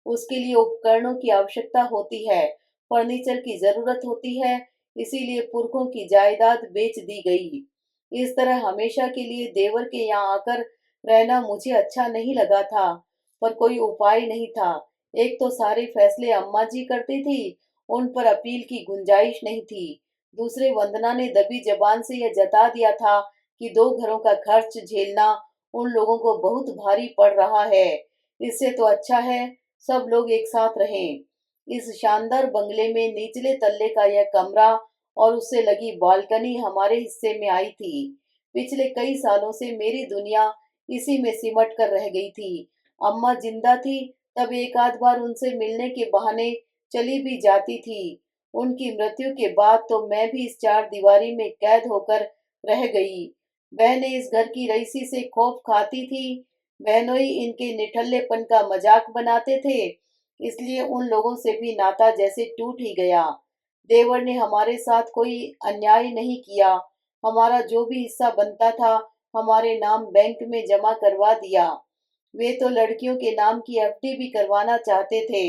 उसके लिए उपकरणों की आवश्यकता होती है, फर्नीचर की जरूरत होती है। इसीलिए पुरखों की जायदाद बेच दी गई। इस तरह हमेशा के लिए देवर के यहाँ आकर रहना मुझे अच्छा नहीं लगा था, पर कोई उपाय नहीं था। एक तो सारे फैसले अम्मा जी करती थी, उन पर अपील की गुंजाइश नहीं थी। दूसरे वंदना ने दबी जबान से यह जता दिया था कि 2 घरों का खर्च झेलना उन लोगों को बहुत भारी पड़ रहा है। इससे तो अच्छा है सब लोग एक साथ रहें। इस शानदार बंगले में निचले तल्ले का यह कमरा और उससे लगी बालकनी हमारे हिस्से में आई थी। पिछले कई सालों से मेरी दुनिया इसी में सिमट कर रह गई थी। अम्मा जिंदा थी तब एक आध बार उनसे मिलने के बहाने चली भी जाती थी। उनकी मृत्यु के बाद तो मैं भी इस चार दीवारी में कैद होकर रह गई। बहनें इस घर की रईसी से खौफ खाती थी। बहनोई इनके निठल्लेपन का मजाक बनाते थे, इसलिए उन लोगों से भी नाता जैसे टूट ही गया। देवर ने हमारे साथ कोई अन्याय नहीं किया। हमारा जो भी हिस्सा बनता था हमारे नाम बैंक में जमा करवा दिया। वे तो लड़कियों के नाम की एफडी भी करवाना चाहते थे,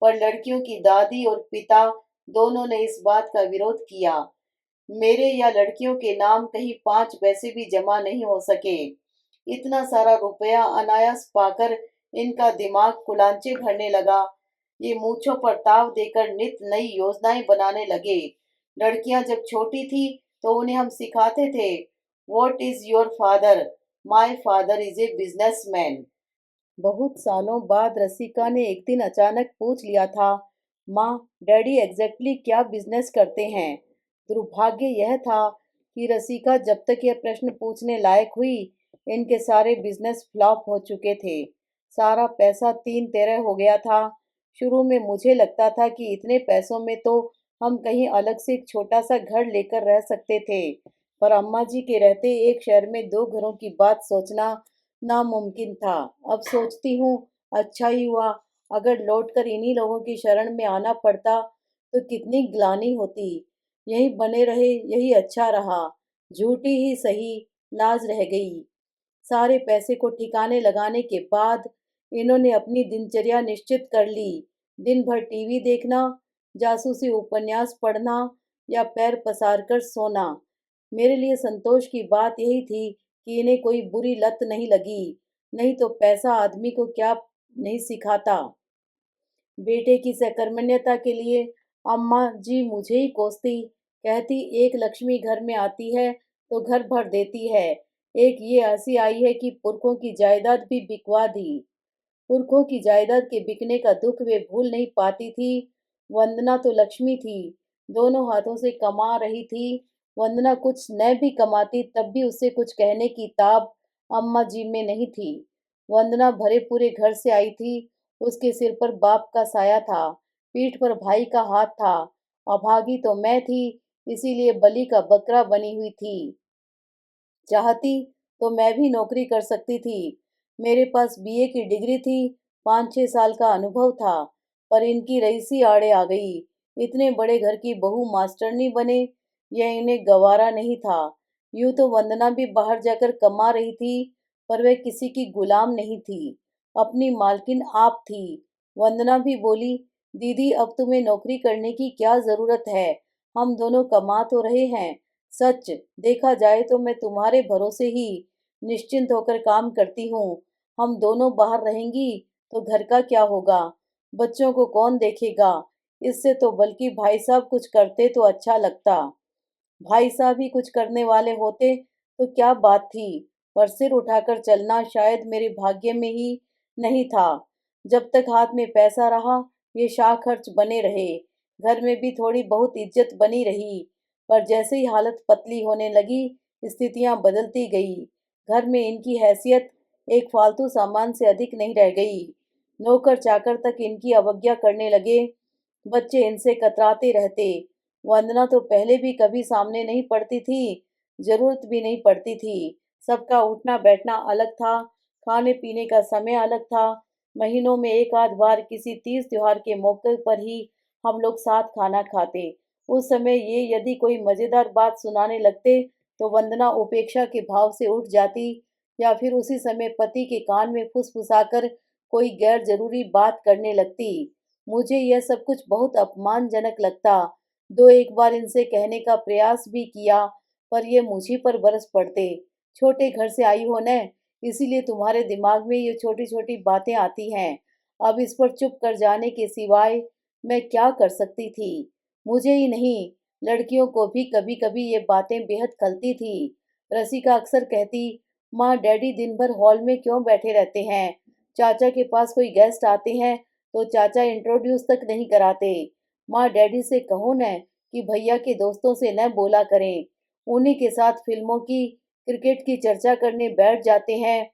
पर लड़कियों की दादी और पिता दोनों ने इस बात का विरोध किया। मेरे या लड़कियों के नाम कहीं 5 पैसे भी जमा नहीं हो सके। इतना सारा रुपया अनायास पाकर इनका दिमाग कुलांचे भरने लगा। ये मूंछों पर ताव देकर नित नई योजनाएं बनाने लगे। लड़कियां जब छोटी थी तो उन्हें हम सिखाते थे, what is your father? My father is a businessman. बहुत सालों बाद रसिका ने एक दिन अचानक पूछ लिया था, माँ, डैडी एग्जैक्टली क्या बिजनेस करते हैं? दुर्भाग्य यह था कि रसिका जब तक यह प्रश्न पूछने लायक हुई, इनके सारे बिजनेस फ्लॉप हो चुके थे। सारा पैसा तीन तेरह हो गया था। शुरू में मुझे लगता था कि इतने पैसों में तो हम कहीं अलग से एक छोटा सा घर लेकर रह सकते थे, पर अम्मा जी के रहते एक शहर में दो घरों की बात सोचना नामुमकिन था। अब सोचती हूँ, अच्छा ही हुआ। अगर लौटकर इन्हीं लोगों की शरण में आना पड़ता तो कितनी ग्लानि होती। यही बने रहे यही अच्छा रहा। झूठी ही सही, लाज रह गई। सारे पैसे को ठिकाने लगाने के बाद इन्होंने अपनी दिनचर्या निश्चित कर ली। दिन भर टीवी देखना, जासूसी उपन्यास पढ़ना या पैर पसार कर सोना। मेरे लिए संतोष की बात यही थी कि इन्हें कोई बुरी लत नहीं लगी, नहीं तो पैसा आदमी को क्या नहीं सिखाता। बेटे की सकर्मण्यता के लिए अम्मा जी मुझे ही कोसती, कहती एक लक्ष्मी घर में आती है तो घर भर देती है। एक ये हंसी आई है कि पुरखों की जायदाद भी बिकवा दी। पुरखों की जायदाद के बिकने का दुख वे भूल नहीं पाती थी। वंदना तो लक्ष्मी थी, दोनों हाथों से कमा रही थी। वंदना कुछ न भी कमाती तब भी उससे कुछ कहने की ताब अम्मा जी में नहीं थी। वंदना भरे पूरे घर से आई थी। उसके सिर पर बाप का साया था, पीठ पर भाई का हाथ था। अभागी तो मैं थी, इसीलिए बलि का बकरा बनी हुई थी। चाहती तो मैं भी नौकरी कर सकती थी। मेरे पास बीए की डिग्री थी, 5-6 साल का अनुभव था, पर इनकी रईसी आड़े आ गई। इतने बड़े घर की बहू मास्टरनी बने, यह इन्हें गवारा नहीं था। यूं तो वंदना भी बाहर जाकर कमा रही थी, पर वह किसी की गुलाम नहीं थी, अपनी मालकिन आप थी। वंदना भी बोली, दीदी अब तुम्हें नौकरी करने की क्या जरूरत है? हम दोनों कमा तो रहे हैं। सच देखा जाए तो मैं तुम्हारे भरोसे ही निश्चिंत होकर काम करती हूँ। हम दोनों बाहर रहेंगी तो घर का क्या होगा? बच्चों को कौन देखेगा? इससे तो बल्कि भाई साहब कुछ करते तो अच्छा लगता। भाई साहब ही कुछ करने वाले होते तो क्या बात थी, पर सिर उठाकर चलना शायद मेरे भाग्य में ही नहीं था। जब तक हाथ में पैसा रहा ये शाह खर्च बने रहे, घर में भी थोड़ी बहुत इज्जत बनी रही। पर जैसे ही हालत पतली होने लगी, स्थितियां बदलती गई। घर में इनकी हैसियत एक फालतू सामान से अधिक नहीं रह गई। नौकर चाकर तक इनकी अवज्ञा करने लगे। बच्चे इनसे कतराते रहते। वंदना तो पहले भी कभी सामने नहीं पड़ती थी, जरूरत भी नहीं पड़ती थी। सबका उठना बैठना अलग था, खाने पीने का समय अलग था। महीनों में एक आध बार किसी तीज त्योहार के मौके पर ही हम लोग साथ खाना खाते। उस समय ये यदि कोई मजेदार बात सुनाने लगते तो वंदना उपेक्षा के भाव से उठ जाती, या फिर उसी समय पति के कान में फुसफुसाकर कोई गैर जरूरी बात करने लगती। मुझे यह सब कुछ बहुत अपमानजनक लगता। दो एक बार इनसे कहने का प्रयास भी किया, पर ये मुझी पर बरस पड़ते। छोटे घर से आई हो न, इसीलिए तुम्हारे दिमाग में ये छोटी छोटी बातें आती हैं। अब इस पर चुप कर जाने के सिवाय मैं क्या कर सकती थी? मुझे ही नहीं, लड़कियों को भी कभी कभी ये बातें बेहद खलती थी। रसिका अक्सर कहती, माँ डैडी दिन भर हॉल में क्यों बैठे रहते हैं? चाचा के पास कोई गेस्ट आते हैं तो चाचा इंट्रोड्यूस तक नहीं कराते। माँ डैडी से कहो न कि भैया के दोस्तों से न बोला करें। उन्हीं के साथ फिल्मों की, क्रिकेट की चर्चा करने बैठ जाते हैं।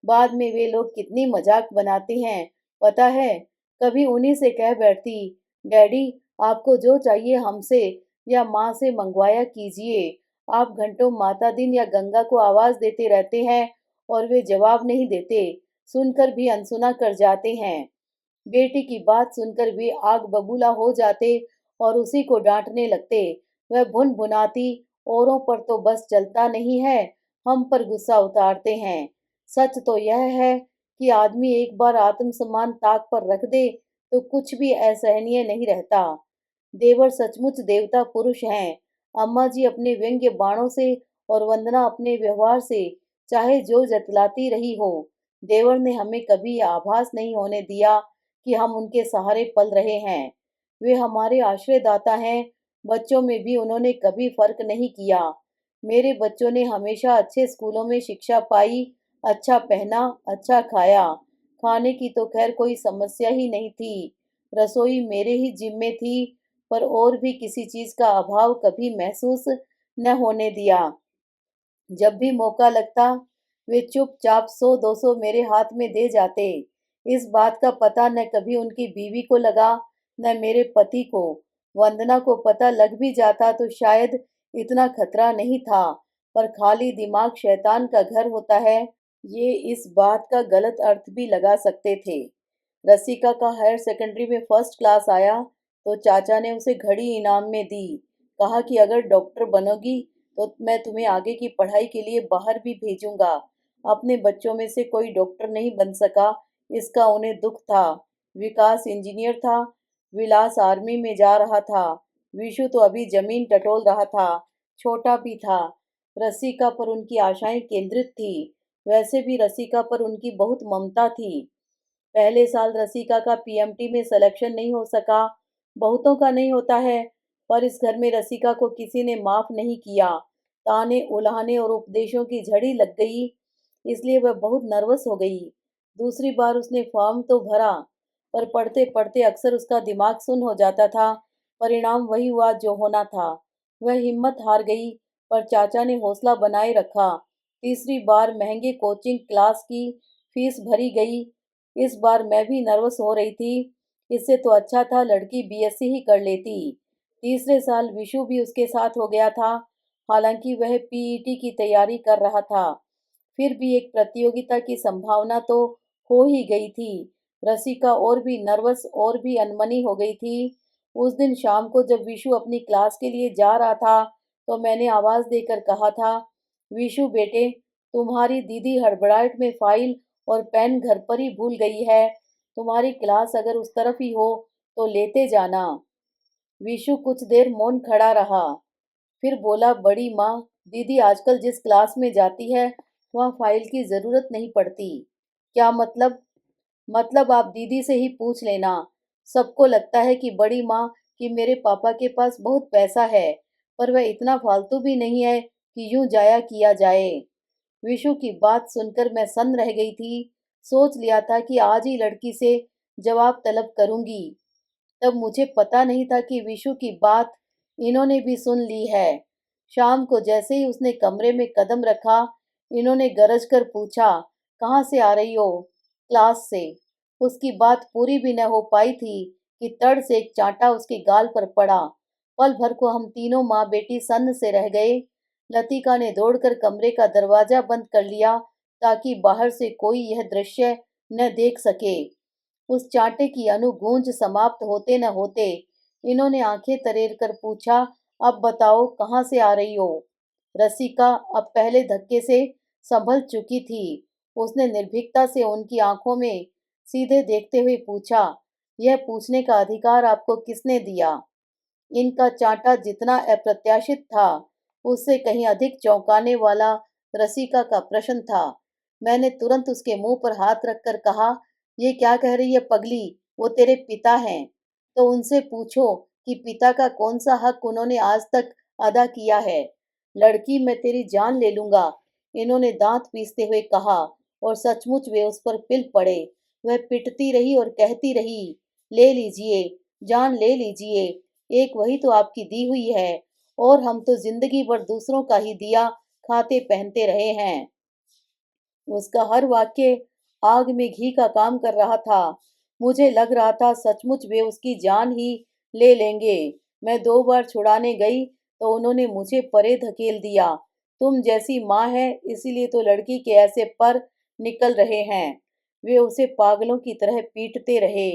बाद में वे लोग कितनी मजाक बनाते हैं, पता है? कभी उन्हीं से कह बैठती, डैडी आपको जो चाहिए हमसे या माँ से मंगवाया कीजिए। आप घंटों माता दिन या गंगा को आवाज देते रहते हैं और वे जवाब नहीं देते, सुनकर भी अनसुना कर जाते हैं। बेटी की बात सुनकर वे आग बबूला हो जाते और उसी को डांटने लगते। वह भुनभुनाती, औरों पर तो बस चलता नहीं है, हम पर गुस्सा उतारते हैं। सच तो यह है कि आदमी एक बार आत्मसम्मान ताक पर रख दे तो कुछ भी असहनीय नहीं रहता। देवर सचमुच देवता पुरुष हैं। अम्मा जी अपने व्यंग्य बाणों से और वंदना अपने व्यवहार से चाहे जो जतलाती रही हो, देवर ने हमें कभी यह आभास नहीं होने दिया कि हम उनके सहारे पल रहे हैं। वे हमारे आश्रयदाता हैं। बच्चों में भी उन्होंने कभी फर्क नहीं किया। मेरे बच्चों ने हमेशा अच्छे स्कूलों में शिक्षा पाई, अच्छा पहना, अच्छा खाया। खाने की तो खैर कोई समस्या ही नहीं थी। रसोई मेरे ही जिम्मे थी, पर और भी किसी चीज का अभाव कभी महसूस न होने दिया। जब भी मौका लगता वे चुपचाप 100-200 मेरे हाथ में दे जाते। इस बात का पता न कभी उनकी बीवी को लगा, न मेरे पति को। वंदना को पता लग भी जाता तो शायद इतना खतरा नहीं था, पर खाली दिमाग शैतान का घर होता है, ये इस बात का गलत अर्थ भी लगा सकते थे। रसिका का हायर सेकेंडरी में फर्स्ट क्लास आया तो चाचा ने उसे घड़ी इनाम में दी। कहा कि अगर डॉक्टर बनोगी तो मैं तुम्हें आगे की पढ़ाई के लिए बाहर भी भेजूंगा। अपने बच्चों में से कोई डॉक्टर नहीं बन सका, इसका उन्हें दुख था। विकास इंजीनियर था, विलास आर्मी में जा रहा था, विशु तो अभी जमीन टटोल रहा था, छोटा भी था। रसिका पर उनकी आशाएं केंद्रित थी। वैसे भी रसिका पर उनकी बहुत ममता थी। पहले साल रसिका का पीएमटी में सिलेक्शन नहीं हो सका। बहुतों का नहीं होता है, पर इस घर में रसिका को किसी ने माफ नहीं किया। ताने उलाहने और उपदेशों की झड़ी लग गई, इसलिए वह बहुत नर्वस हो गई। दूसरी बार उसने फॉर्म तो भरा, पर पढ़ते पढ़ते अक्सर उसका दिमाग सुन्न हो जाता था। परिणाम वही हुआ जो होना था। वह हिम्मत हार गई, पर चाचा ने हौसला बनाए रखा। तीसरी बार महंगे कोचिंग क्लास की फीस भरी गई। इस बार मैं भी नर्वस हो रही थी। इससे तो अच्छा था लड़की बीएससी ही कर लेती। तीसरे साल विशु भी उसके साथ हो गया था, हालांकि वह पीईटी की तैयारी कर रहा था। फिर भी एक प्रतियोगिता की संभावना तो हो ही गई थी। रसिका और भी नर्वस और भी अनमनी हो गई थी। उस दिन शाम को जब विशु अपनी क्लास के लिए जा रहा था तो मैंने आवाज देकर कहा था, विशु बेटे, तुम्हारी दीदी हड़बड़ाहट में फाइल और पेन घर पर ही भूल गई है। तुम्हारी क्लास अगर उस तरफ ही हो तो लेते जाना। विशु कुछ देर मौन खड़ा रहा, फिर बोला, बड़ी माँ, दीदी आजकल जिस क्लास में जाती है वहाँ फाइल की जरूरत नहीं पड़ती। क्या मतलब? मतलब आप दीदी से ही पूछ लेना। सबको लगता है कि बड़ी माँ कि मेरे पापा के पास बहुत पैसा है, पर वह इतना फालतू भी नहीं है कि यूं जाया किया जाए। विशु की बात सुनकर मैं सन्न रह गई थी। सोच लिया था कि आज ही लड़की से जवाब तलब करूंगी। तब मुझे पता नहीं था कि विशु की बात इन्होंने भी सुन ली है। शाम को जैसे ही उसने कमरे में कदम रखा, इन्होंने गरज कर पूछा, कहाँ से आ रही हो? क्लास से। उसकी बात पूरी भी न हो पाई थी कि तड़ से एक चांटा उसके गाल पर पड़ा। पल भर को हम तीनों माँ बेटी सन्न से रह गए। लतिका ने दौड़कर कमरे का दरवाजा बंद कर लिया ताकि बाहर से कोई यह दृश्य न देख सके। उस चांटे की अनुगूंज समाप्त होते न होते इन्होंने आंखें तरेर कर पूछा, अब बताओ कहाँ से आ रही हो? रसिका अब पहले धक्के से संभल चुकी थी। उसने निर्भीकता से उनकी आंखों में सीधे देखते हुए पूछा, यह पूछने का अधिकार आपको किसने दिया? इनका चांटा जितना अप्रत्याशित था, उससे कहीं अधिक चौंकाने वाला रसिका का प्रश्न था। मैंने तुरंत उसके मुंह पर हाथ रखकर कहा, ये क्या कह रही है पगली? वो तेरे पिता हैं, तो उनसे पूछो कि पिता का कौन सा हक उन्होंने आज तक अदा किया है। लड़की, मैं तेरी जान ले लूंगा, इन्होंने दांत पीसते हुए कहा, और सचमुच वे उस पर पिल पड़े। वह पिटती रही और कहती रही, ले लीजिए, जान ले लीजिए, एक वही तो आपकी दी हुई है, और हम तो जिंदगी भर दूसरों का ही दिया खाते पहनते रहे हैं। उसका हर वाक्य आग में घी का काम कर रहा था। मुझे लग रहा था सचमुच वे उसकी जान ही ले लेंगे। मैं 2 बार छुड़ाने गई तो उन्होंने मुझे परे धकेल दिया। तुम जैसी माँ है इसीलिए तो लड़की के ऐसे पर निकल रहे हैं। वे उसे पागलों की तरह पीटते रहे।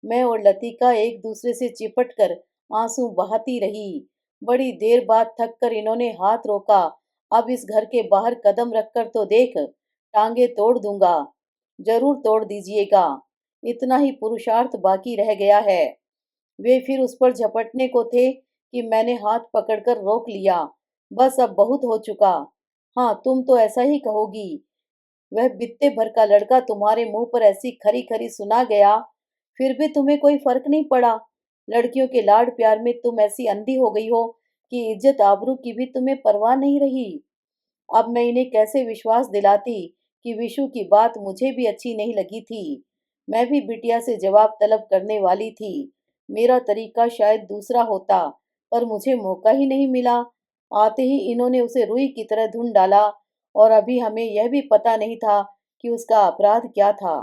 मैं और लतिका एक दूसरे से चिपट कर आंसू बहाती रही। बड़ी देर बाद थक कर इन्होंने हाथ रोका। अब इस घर के बाहर कदम रखकर तो देख, टांगे तोड़ दूंगा। जरूर तोड़ दीजिएगा, इतना ही पुरुषार्थ बाकी रह गया है। वे फिर उस पर झपटने को थे कि मैंने हाथ पकड़कर रोक लिया। बस अब बहुत हो चुका। हाँ, तुम तो ऐसा ही कहोगी। वह बित्ते भर का लड़का तुम्हारे मुंह पर ऐसी खरी खरी सुना गया, फिर भी तुम्हें कोई फर्क नहीं पड़ा। लड़कियों के लाड प्यार में तुम ऐसी अंधी हो गई हो कि इज्जत आबरू की भी तुम्हें परवाह नहीं रही। अब मैं इन्हें कैसे विश्वास दिलाती कि विशु की बात मुझे भी अच्छी नहीं लगी थी। मैं भी बिटिया से जवाब तलब करने वाली थी। मेरा तरीका शायद दूसरा होता, पर मुझे मौका ही नहीं मिला। आते ही इन्होंने उसे रुई की तरह धुन डाला, और अभी हमें यह भी पता नहीं था कि उसका अपराध क्या था।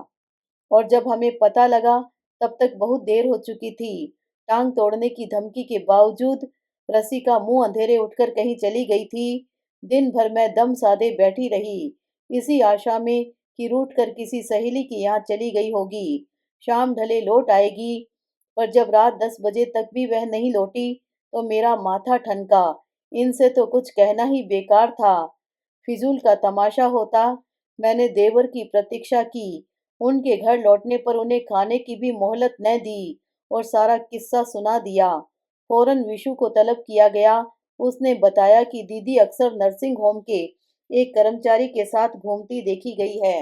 और जब हमें पता लगा तब तक बहुत देर हो चुकी थी। टांग तोड़ने की धमकी के बावजूद रसिका मुंह अंधेरे उठकर कहीं चली गई थी। दिन भर मैं दम साधे बैठी रही, इसी आशा में कि रूठ कर किसी सहेली की यहाँ चली गई होगी, शाम ढले लौट आएगी। पर जब रात 10 बजे तक भी वह नहीं लौटी तो मेरा माथा ठनका। इनसे तो कुछ कहना ही बेकार था। फिजूल का तमाशा होता। मैंने देवर की प्रतीक्षा की। उनके घर लौटने पर उन्हें खाने की भी मोहलत न दी और सारा किस्सा सुना दिया। फौरन विशु को तलब किया गया। उसने बताया कि दीदी अक्सर नर्सिंग होम के एक कर्मचारी के साथ घूमती देखी गई है।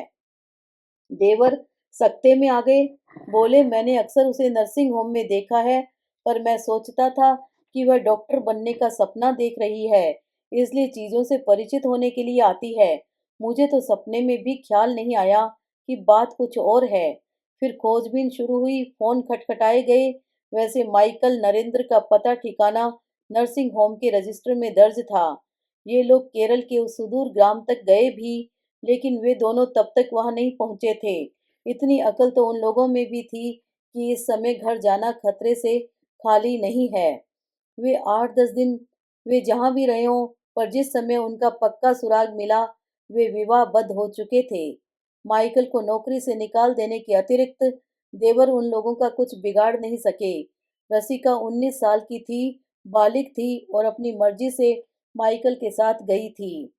देवर सख्ते में आ गए। बोले, मैंने अक्सर उसे नर्सिंग होम में देखा है, पर मैं सोचता था कि वह डॉक्टर बनने का सपना देख रही है, इसलिए चीजों से परिचित होने के लिए आती है। मुझे तो सपने में भी ख्याल नहीं आया कि बात कुछ और है। फिर खोजबीन शुरू हुई, फोन खटखटाए गए। वैसे माइकल नरेंद्र का पता ठिकाना नर्सिंग होम के रजिस्टर में दर्ज था। ये लोग केरल के उस सुदूर ग्राम तक गए भी, लेकिन वे दोनों तब तक वहां नहीं पहुंचे थे। इतनी अकल तो उन लोगों में भी थी कि इस समय घर जाना खतरे से खाली नहीं है। वे 8-10 दिन वे जहां भी रहे हों, पर जिस समय उनका पक्का सुराग मिला वे विवाहबद्ध हो चुके थे। माइकल को नौकरी से निकाल देने के अतिरिक्त देवर उन लोगों का कुछ बिगाड़ नहीं सके। रसिका 19 साल की थी, बालिग थी और अपनी मर्जी से माइकल के साथ गई थी।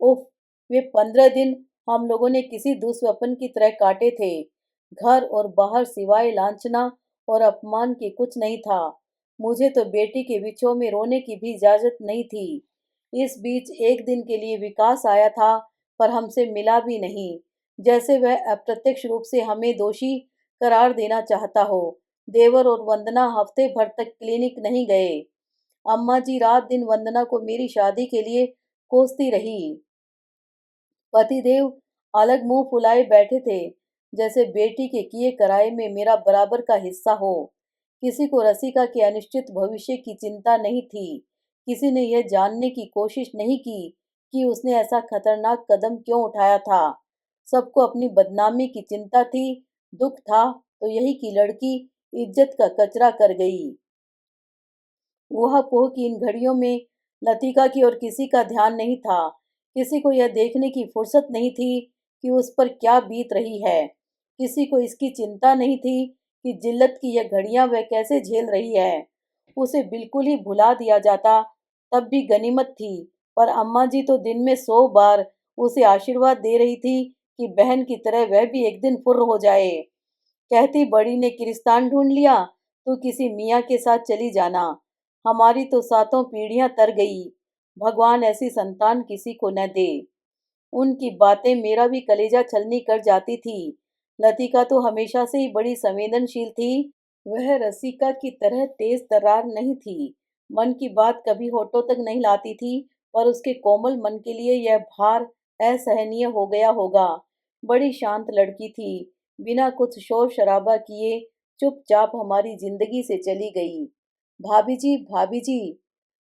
उफ, वे 15 दिन हम लोगों ने किसी दुस्वप्न की तरह काटे थे। घर और बाहर सिवाय लांछना और अपमान के कुछ नहीं था। मुझे तो बेटी के विछोह में रोने की भी इजाजत नहीं थी। इस बीच एक दिन के लिए विकास आया था, पर हमसे मिला भी नहीं, जैसे वह अप्रत्यक्ष रूप से हमें दोषी करार देना चाहता हो। देवर और वंदना हफ्ते भर तक क्लिनिक नहीं गए। अम्मा जी रात दिन वंदना को मेरी शादी के लिए कोसती रही। पतिदेव अलग मुंह फुलाए बैठे थे, जैसे बेटी के किए कराए में मेरा बराबर का हिस्सा हो। किसी को रसिका के अनिश्चित भविष्य की चिंता नहीं थी। किसी ने यह जानने की कोशिश नहीं की कि उसने ऐसा खतरनाक कदम क्यों उठाया था। सबको अपनी बदनामी की चिंता थी। दुख था तो यही कि लड़की इज्जत का कचरा कर गई। ऊहा-पोह की इन घड़ियों में लतिका की और किसी का ध्यान नहीं था। किसी को यह देखने की फुर्सत नहीं थी कि उस पर क्या बीत रही है। किसी को इसकी चिंता नहीं थी कि जिल्लत की यह घड़ियां वह कैसे झेल रही है। उसे बिल्कुल ही भुला दिया जाता तब भी गनीमत थी, पर अम्मा जी तो दिन में 100 बार उसे आशीर्वाद दे रही थी कि बहन की तरह वह भी एक दिन फुर्र हो जाए। कहती, बड़ी ने किरिस्तान ढूंढ लिया, तू किसी मियाँ के साथ चली जाना। हमारी तो सातों पीढ़ियां तर गई। भगवान ऐसी संतान किसी को न दे। उनकी बातें मेरा भी कलेजा छलनी कर जाती थी। लतिका तो हमेशा से ही बड़ी संवेदनशील थी। वह रसिका की तरह तेज तर्रार नहीं थी। मन की बात कभी होठों तक नहीं लाती थी, पर उसके कोमल मन के लिए यह भार असहनीय हो गया होगा। बड़ी शांत लड़की थी, बिना कुछ शोर शराबा किए चुपचाप हमारी जिंदगी से चली गई। भाभी जी,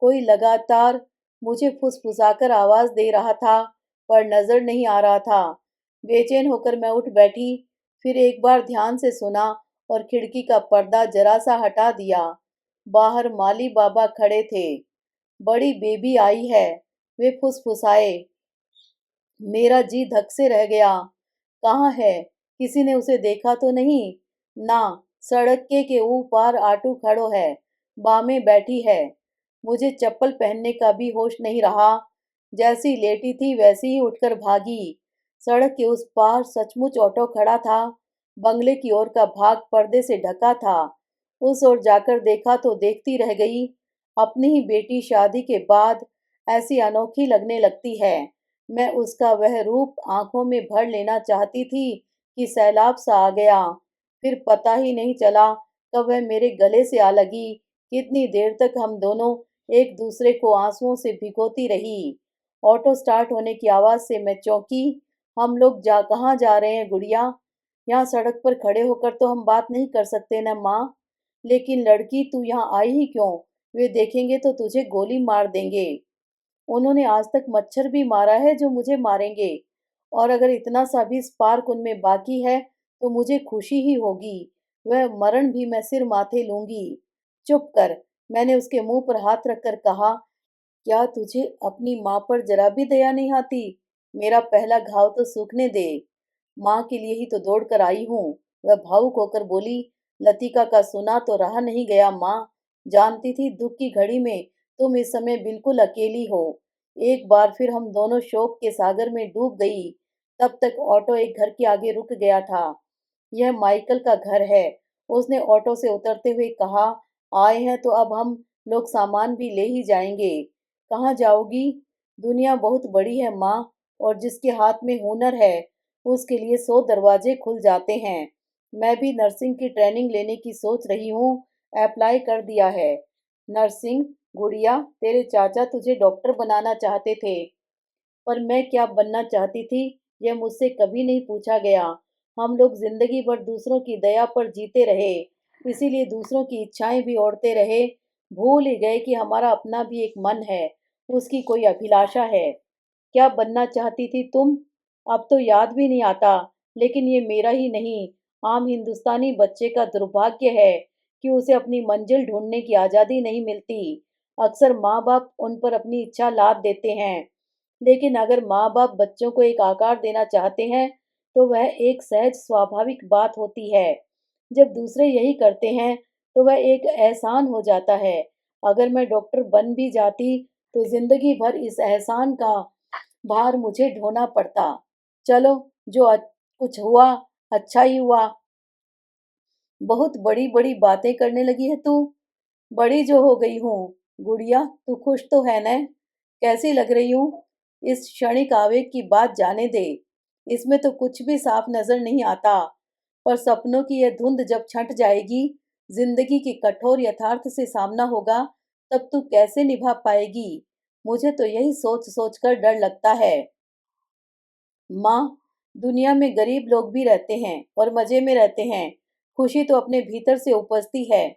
कोई लगातार मुझे फुसफुसाकर आवाज दे रहा था, पर नजर नहीं आ रहा था। बेचैन होकर मैं उठ बैठी, फिर एक बार ध्यान से सुना और खिड़की का पर्दा जरा सा हटा दिया। बाहर माली बाबा खड़े थे। बड़ी बेबी आई है, वे फुसफुसाए। मेरा जी धक से रह गया। कहाँ है? किसी ने उसे देखा तो नहीं? ना, सड़क के ऊ पार आटू खड़ो है, बामें बैठी है। मुझे चप्पल पहनने का भी होश नहीं रहा। जैसी लेटी थी वैसी ही उठकर भागी। सड़क के उस पार सचमुच ऑटो खड़ा था। बंगले की ओर का भाग पर्दे से ढका था। उस ओर जाकर देखा तो देखती रह गई। अपनी ही बेटी शादी के बाद ऐसी अनोखी लगने लगती है। मैं उसका वह रूप आंखों में भर लेना चाहती थी कि सैलाब सा आ गया। फिर पता ही नहीं चला कब वह मेरे गले से आ लगी। कितनी देर तक हम दोनों एक दूसरे को आंसुओं से भिगोती रही। ऑटो स्टार्ट होने की आवाज से मैं चौंकी। हम लोग जा कहाँ जा रहे हैं गुड़िया? यहाँ सड़क पर खड़े होकर तो हम बात नहीं कर सकते न माँ। लेकिन लड़की तू यहाँ आई ही क्यों? वे देखेंगे तो तुझे गोली मार देंगे। उन्होंने आज तक मच्छर भी मारा है जो मुझे मारेंगे। और अगर इतना सा भी स्पार्क उनमें बाकी है तो मुझे खुशी ही होगी। वह मरण भी मैं सिर माथे लूंगी। चुप कर, मैंने उसके मुंह पर हाथ रखकर कहा। क्या तुझे अपनी माँ पर जरा भी दया नहीं आती? मेरा पहला घाव तो सूखने दे। माँ के लिए ही तो दौड़ कर आई हूँ। वह भावुक होकर बोली। लतिका का सुना तो रहा नहीं गया माँ। जानती थी दुख की घड़ी में तुम इस समय बिल्कुल अकेली हो। एक बार फिर हम दोनों शोक के सागर में डूब गई। तब तक ऑटो एक घर के आगे रुक गया था। यह माइकल का घर है। उसने ऑटो से उतरते हुए कहा। आए हैं तो अब हम लोग सामान भी ले ही जाएंगे। कहाँ जाओगी? दुनिया बहुत बड़ी है माँ, और जिसके हाथ में हुनर है उसके लिए 100 दरवाजे खुल जाते हैं। मैं भी नर्सिंग की ट्रेनिंग लेने की सोच रही हूँ। अप्लाई कर दिया है। नर्सिंग? गुड़िया, तेरे चाचा तुझे डॉक्टर बनाना चाहते थे। पर मैं क्या बनना चाहती थी यह मुझसे कभी नहीं पूछा गया। हम लोग जिंदगी भर दूसरों की दया पर जीते रहे, इसीलिए दूसरों की इच्छाएं भी ओढ़ते रहे। भूल ही गए कि हमारा अपना भी एक मन है, उसकी कोई अभिलाषा है। क्या बनना चाहती थी तुम? अब तो याद भी नहीं आता। लेकिन ये मेरा ही नहीं, आम हिंदुस्तानी बच्चे का दुर्भाग्य है कि उसे अपनी मंजिल ढूंढने की आज़ादी नहीं मिलती। अक्सर माँ बाप उन पर अपनी इच्छा लाद देते हैं। लेकिन अगर माँ बाप बच्चों को एक आकार देना चाहते हैं तो वह एक सहज स्वाभाविक बात होती है। जब दूसरे यही करते हैं तो वह एक एहसान हो जाता है। अगर मैं डॉक्टर बन भी जाती तो जिंदगी भर इस एहसान का भार मुझे ढोना पड़ता। चलो, जो कुछ हुआ अच्छा ही हुआ। बहुत बड़ी बड़ी बातें करने लगी है तू। बड़ी जो हो गई हूँ। गुड़िया, तू खुश तो है न? कैसी लग रही हूँ? इस क्षणिक आवेग की बात जाने दे। इसमें तो कुछ भी साफ नजर नहीं आता। पर सपनों की यह धुंध जब छंट जाएगी, जिंदगी के कठोर यथार्थ से सामना होगा, तब तू कैसे निभा पाएगी? मुझे तो यही सोच सोच कर डर लगता है। माँ, दुनिया में गरीब लोग भी रहते हैं और मजे में रहते हैं। खुशी तो अपने भीतर से उपजती है,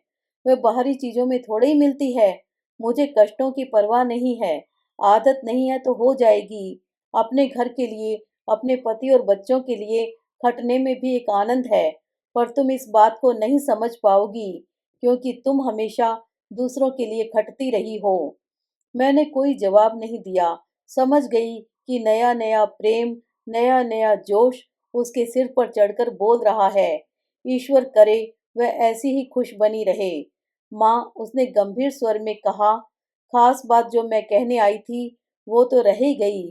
वह बाहरी चीजों में थोड़ी ही मिलती है। मुझे कष्टों की परवाह नहीं है। आदत नहीं है तो हो जाएगी। अपने घर के लिए, अपने पति और बच्चों के लिए खटने में भी एक आनंद है। पर तुम इस बात को नहीं समझ पाओगी, क्योंकि तुम हमेशा दूसरों के लिए खटती रही हो। मैंने कोई जवाब नहीं दिया। समझ गई कि नया नया प्रेम, नया नया जोश उसके सिर पर चढ़कर बोल रहा है। ईश्वर करे वह ऐसी ही खुश बनी रहे। माँ, उसने गंभीर स्वर में कहा। खास बात जो मैं कहने आई थी वो तो रह ही गई।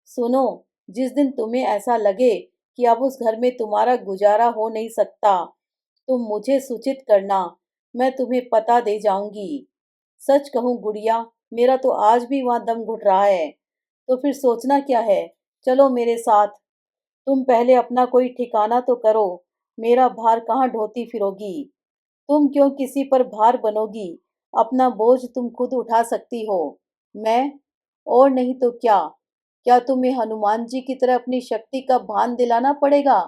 सुनो, जिस दिन तुम्हें ऐसा लगे कि अब उस घर में तुम्हारा गुजारा हो नहीं सकता, तुम मुझे सूचित करना। मैं तुम्हें पता दे जाऊंगी। सच कहूँ गुड़िया, मेरा तो आज भी वहां दम घुट रहा है। तो फिर सोचना क्या है? चलो मेरे साथ। तुम पहले अपना कोई ठिकाना तो करो। मेरा भार कहाँ ढोती फिरोगी? तुम क्यों किसी पर भार बनोगी? अपना बोझ तुम खुद उठा सकती हो। मैं? और नहीं तो क्या? क्या तुम्हें हनुमान जी की तरह अपनी शक्ति का भान दिलाना पड़ेगा?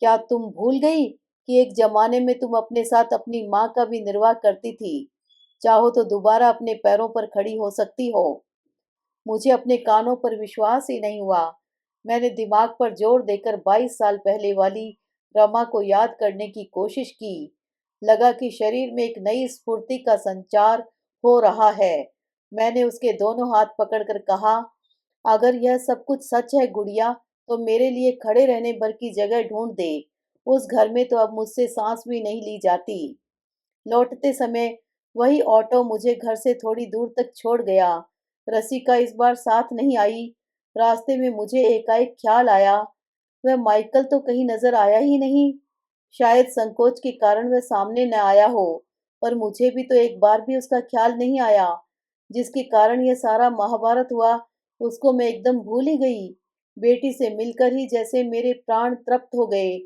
क्या तुम भूल गई कि एक जमाने में तुम अपने साथ अपनी माँ का भी निर्वाह करती थी? चाहो तो दोबारा अपने पैरों पर खड़ी हो सकती हो। मुझे अपने कानों पर विश्वास ही नहीं हुआ। मैंने दिमाग पर जोर देकर 22 साल पहले वाली रमा को याद करने की कोशिश की। लगा कि शरीर में एक नई स्फूर्ति का संचार हो रहा है। मैंने उसके दोनों हाथ पकड़कर कहा, अगर यह सब कुछ सच है गुड़िया, तो मेरे लिए खड़े रहने भर की जगह ढूंढ दे। उस घर में तो अब मुझसे सांस भी नहीं ली जाती। लौटते समय वही ऑटो मुझे घर से थोड़ी दूर तक छोड़ गया। रसिका इस बार साथ नहीं आई। रास्ते में मुझे एकाएक ख्याल आया, वह माइकल तो कहीं नजर आया ही नहीं। शायद संकोच के कारण वह सामने न आया हो, पर मुझे भी तो एक बार भी उसका ख्याल नहीं आया। जिसके कारण यह सारा महाभारत हुआ, उसको मैं एकदम भूल ही गई। बेटी से मिलकर ही जैसे मेरे प्राण तृप्त हो गए।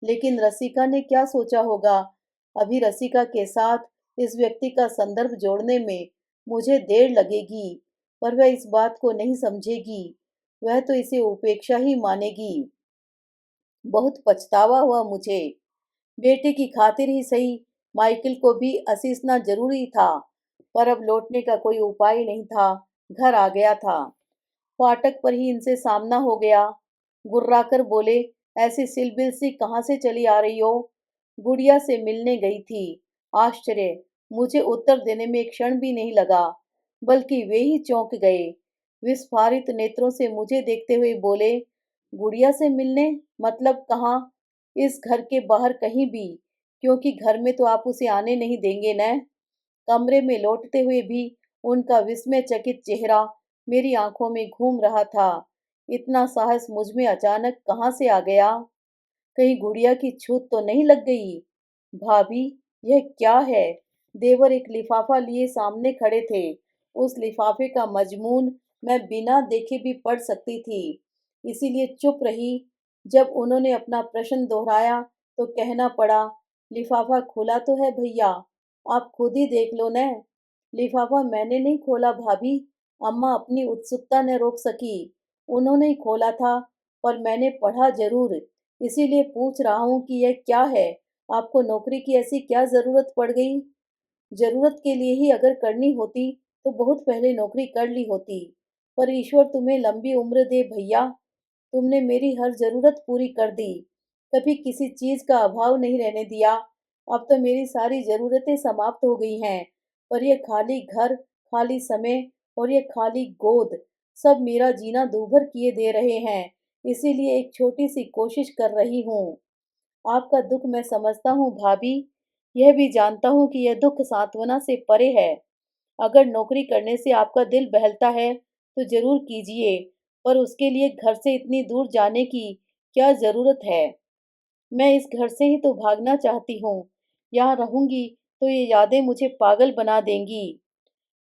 लेकिन रसिका ने क्या सोचा होगा? अभी रसिका के साथ इस व्यक्ति का संदर्भ जोड़ने में मुझे देर लगेगी, पर वह इस बात को नहीं समझेगी। वह तो इसे उपेक्षा ही मानेगी। बहुत पछतावा हुआ मुझे। बेटे की खातिर ही सही, माइकल को भी असीसना जरूरी था, पर अब लौटने का कोई उपाय नहीं था। घर आ गया था। फाटक पर ही इनसे सामना हो गया। गुर्राकर बोले, ऐसी सिलबिल सी कहाँ से चली आ रही हो? गुड़िया से मिलने गई थी। आश्चर्य! मुझे उत्तर देने में एक क्षण भी नहीं लगा, बल्कि वे ही चौंक गए। विस्फारित नेत्रों से मुझे देखते हुए बोले, गुड़िया से मिलने? मतलब कहाँ? इस घर के बाहर कहीं भी, क्योंकि घर में तो आप उसे आने नहीं देंगे न। कमरे में लौटते हुए भी उनका विस्मयचकित चेहरा मेरी आंखों में घूम रहा था। इतना साहस मुझ में अचानक कहाँ से आ गया? कहीं गुड़िया की छूत तो नहीं लग गई? भाभी, यह क्या है? देवर एक लिफाफा लिए सामने खड़े थे। उस लिफाफे का मजमून मैं बिना देखे भी पढ़ सकती थी, इसीलिए चुप रही। जब उन्होंने अपना प्रश्न दोहराया तो कहना पड़ा, लिफाफा खुला तो है भैया, आप खुद ही देख लो न। लिफाफा मैंने नहीं खोला भाभी, अम्मा अपनी उत्सुकता न रोक सकी। उन्होंने ही खोला था, पर मैंने पढ़ा जरूर। इसीलिए पूछ रहा हूँ कि यह क्या है? आपको नौकरी की ऐसी क्या जरूरत पड़ गई? जरूरत के लिए ही अगर करनी होती तो बहुत पहले नौकरी कर ली होती। पर ईश्वर तुम्हें लंबी उम्र दे भैया। तुमने मेरी हर जरूरत पूरी कर दी, कभी किसी चीज का अभाव नहीं रहने दिया। अब तो मेरी सारी जरूरतें समाप्त हो गई हैं, पर यह खाली घर, खाली समय और यह खाली गोद सब मेरा जीना दूभर किए दे रहे हैं। इसीलिए एक छोटी सी कोशिश कर रही हूँ। आपका दुख मैं समझता हूँ भाभी, यह भी जानता हूँ कि यह दुख सांत्वना से परे है। अगर नौकरी करने से आपका दिल बहलता है तो जरूर कीजिए, पर उसके लिए घर से इतनी दूर जाने की क्या जरूरत है? मैं इस घर से ही तो भागना चाहती हूँ। यहाँ रहूंगी तो ये यादें मुझे पागल बना देंगी।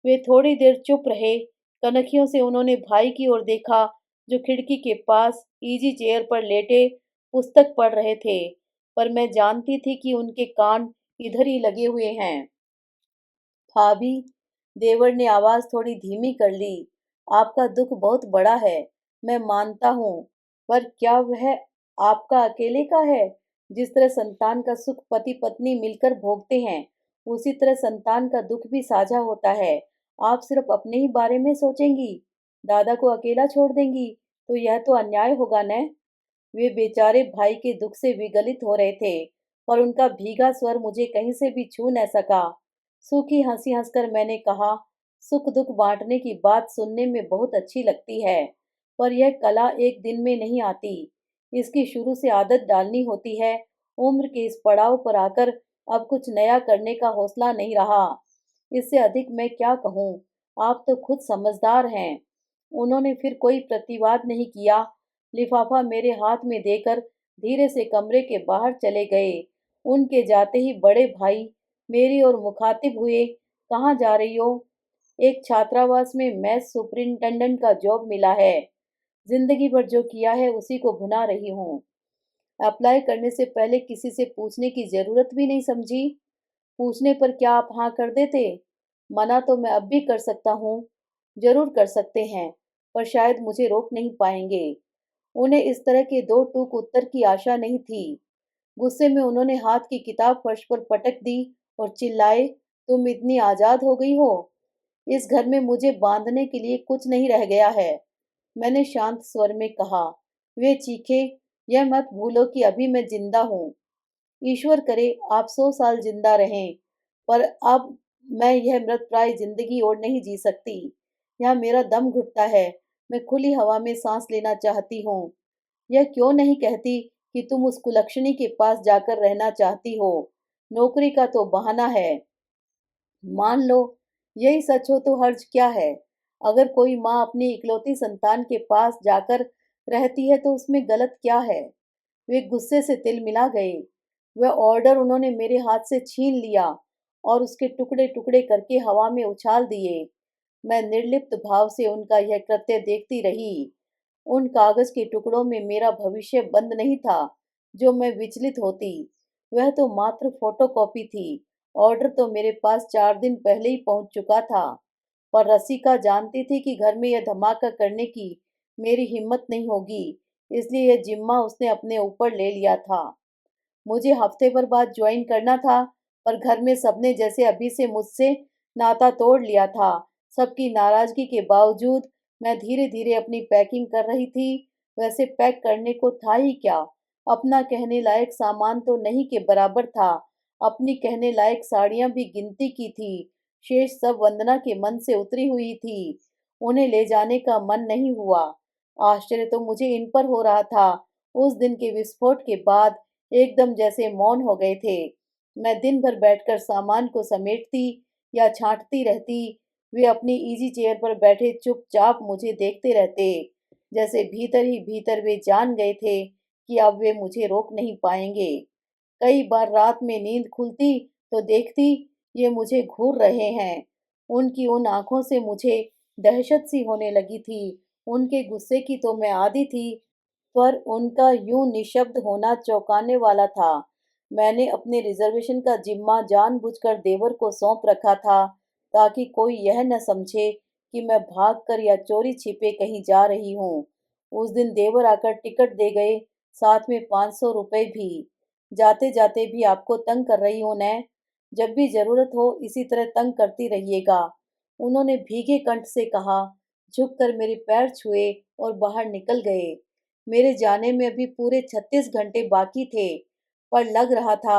वे थोड़ी देर चुप रहे। कनखियों से उन्होंने भाई की ओर देखा, जो खिड़की के पास इजी चेयर पर लेटे पुस्तक पढ़ रहे थे, पर मैं जानती थी कि उनके कान इधर ही लगे हुए हैं। भाभी, देवर ने आवाज थोड़ी धीमी कर ली, आपका दुख बहुत बड़ा है, मैं मानता हूँ, पर क्या वह आपका अकेले का है? जिस तरह संतान का सुख पति पत्नी मिलकर भोगते हैं, उसी तरह संतान का दुख भी साझा होता है। आप सिर्फ अपने ही बारे में सोचेंगी, दादा को अकेला छोड़ देंगी, तो यह तो अन्याय होगा न। वे बेचारे भाई के दुख से विगलित हो रहे थे, पर उनका भीगा स्वर मुझे कहीं से भी छू न सका। सूखी हंसी हंसकर मैंने कहा, सुख दुख बांटने की बात सुनने में बहुत अच्छी लगती है, पर यह कला एक दिन में नहीं आती। इसकी शुरू से आदत डालनी होती है। उम्र के इस पड़ाव पर आकर अब कुछ नया करने का हौसला नहीं रहा। इससे अधिक मैं क्या कहूँ? आप तो खुद समझदार हैं। उन्होंने फिर कोई प्रतिवाद नहीं किया। लिफाफा मेरे हाथ में देकर धीरे से कमरे के बाहर चले गए। उनके जाते ही बड़े भाई मेरी ओर मुखातिब हुए, कहाँ जा रही हो? एक छात्रावास में मैथ सुपरिंटेंडेंट का जॉब मिला है। जिंदगी भर जो किया है उसी को भुना रही हूँ। अप्लाई करने से पहले किसी से पूछने की जरूरत भी नहीं समझी। पूछने पर क्या आप हाँ कर देते? मना तो मैं अब भी कर सकता हूँ। जरूर कर सकते हैं, पर शायद मुझे रोक नहीं पाएंगे। उन्हें इस तरह के दो टूक उत्तर की आशा नहीं थी। गुस्से में उन्होंने हाथ की किताब फर्श पर पटक दी और चिल्लाए, तुम इतनी आजाद हो गई हो। इस घर में मुझे बांधने के लिए कुछ नहीं रह गया है, मैंने शांत स्वर में कहा। वे चीखे, यह मत भूलो कि अभी मैं जिंदा हूँ। ईश्वर करे आप 100 साल जिंदा रहें, पर अब मैं यह मृतप्राय जिंदगी और नहीं जी सकती। यहाँ मेरा दम घुटता है, मैं खुली हवा में सांस लेना चाहती हूँ। यह क्यों नहीं कहती कि तुम उस कुलक्षणी के पास जाकर रहना चाहती हो? नौकरी का तो बहाना है। मान लो यही सच हो तो हर्ज क्या है? अगर कोई माँ अपनी इकलौती संतान के पास जाकर रहती है तो उसमें गलत क्या है? वे गुस्से से तिलमिला गए। वह ऑर्डर उन्होंने मेरे हाथ से छीन लिया और उसके टुकड़े टुकड़े करके हवा में उछाल दिए। मैं निर्लिप्त भाव से उनका यह कृत्य देखती रही। उन कागज के टुकड़ों में मेरा भविष्य बंद नहीं था जो मैं विचलित होती। वह तो मात्र फोटोकॉपी थी। ऑर्डर तो मेरे पास 4 दिन पहले ही पहुंच चुका था। पर रसिका जानती थी कि घर में यह धमाका करने की मेरी हिम्मत नहीं होगी, इसलिए यह जिम्मा उसने अपने ऊपर ले लिया था। मुझे हफ्ते भर बाद ज्वाइन करना था, पर घर में सबने जैसे अभी से मुझसे नाता तोड़ लिया था। सबकी नाराजगी के बावजूद मैं धीरे धीरे अपनी पैकिंग कर रही थी। वैसे पैक करने को था ही क्या, अपना कहने लायक सामान तो नहीं के बराबर था। अपनी कहने लायक साड़ियां भी गिनती की थी, शेष सब वंदना के मन से उतरी हुई थी। उन्हें ले जाने का मन नहीं हुआ। आश्चर्य तो मुझे इन पर हो रहा था। उस दिन के विस्फोट के बाद एकदम जैसे मौन हो गए थे। मैं दिन भर बैठकर सामान को समेटती या छांटती रहती। वे अपनी इजी चेयर पर बैठे चुपचाप मुझे देखते रहते, जैसे भीतर ही भीतर वे जान गए थे कि अब वे मुझे रोक नहीं पाएंगे। कई बार रात में नींद खुलती तो देखती ये मुझे घूर रहे हैं। उनकी उन आंखों से मुझे दहशत सी होने लगी थी। उनके गुस्से की तो मैं आदी थी, पर उनका यूं निशब्द होना चौंकाने वाला था। मैंने अपने रिजर्वेशन का जिम्मा जानबूझकर देवर को सौंप रखा था, ताकि कोई यह न समझे कि मैं भागकर या चोरी छिपे कहीं जा रही हूँ। उस दिन देवर आकर टिकट दे गए, साथ में 500 रुपए भी। जाते जाते भी आपको तंग कर रही हूँ न? जब भी जरूरत हो इसी तरह तंग करती रहिएगा, उन्होंने भीगे कंठ से कहा। झुककर मेरे पैर छुए और बाहर निकल गए। मेरे जाने में अभी पूरे 36 घंटे बाकी थे, पर लग रहा था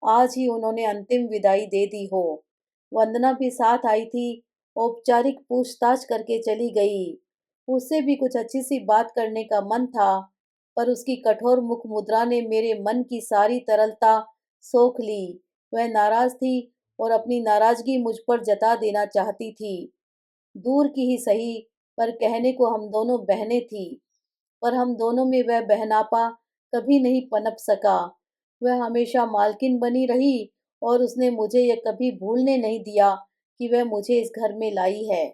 आज ही उन्होंने अंतिम विदाई दे दी हो। वंदना भी साथ आई थी, औपचारिक पूछताछ करके चली गई। उससे भी कुछ अच्छी सी बात करने का मन था, पर उसकी कठोर मुख मुद्रा ने मेरे मन की सारी तरलता सोख ली। वह नाराज थी और अपनी नाराजगी मुझ पर जता देना चाहती थी। दूर की ही सही, पर कहने को हम दोनों बहनें थी। पर हम दोनों में वह बहनापा कभी नहीं पनप सका। वह हमेशा मालकिन बनी रही और उसने मुझे यह कभी भूलने नहीं दिया कि वह मुझे इस घर में लाई है।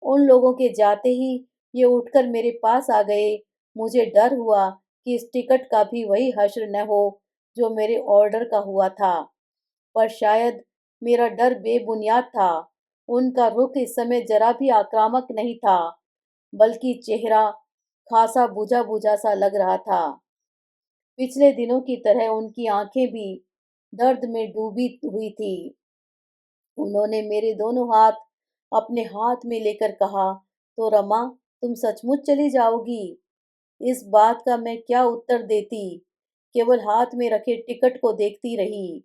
उन लोगों के जाते ही ये उठकर मेरे पास आ गए। मुझे डर हुआ कि इस टिकट का भी वही हश्र न हो जो मेरे ऑर्डर का हुआ था। पर शायद मेरा डर बेबुनियाद था। उनका रुख इस समय जरा भी आक्रामक नहीं था, बल्कि चेहरा खासा बुझा बुझा सा लग रहा था। पिछले दिनों की तरह उनकी आंखें भी दर्द में डूबी हुई थी। उन्होंने मेरे दोनों हाथ अपने हाथ में लेकर कहा, तो रमा, तुम सचमुच चली जाओगी? इस बात का मैं क्या उत्तर देती, केवल हाथ में रखे टिकट को देखती रही।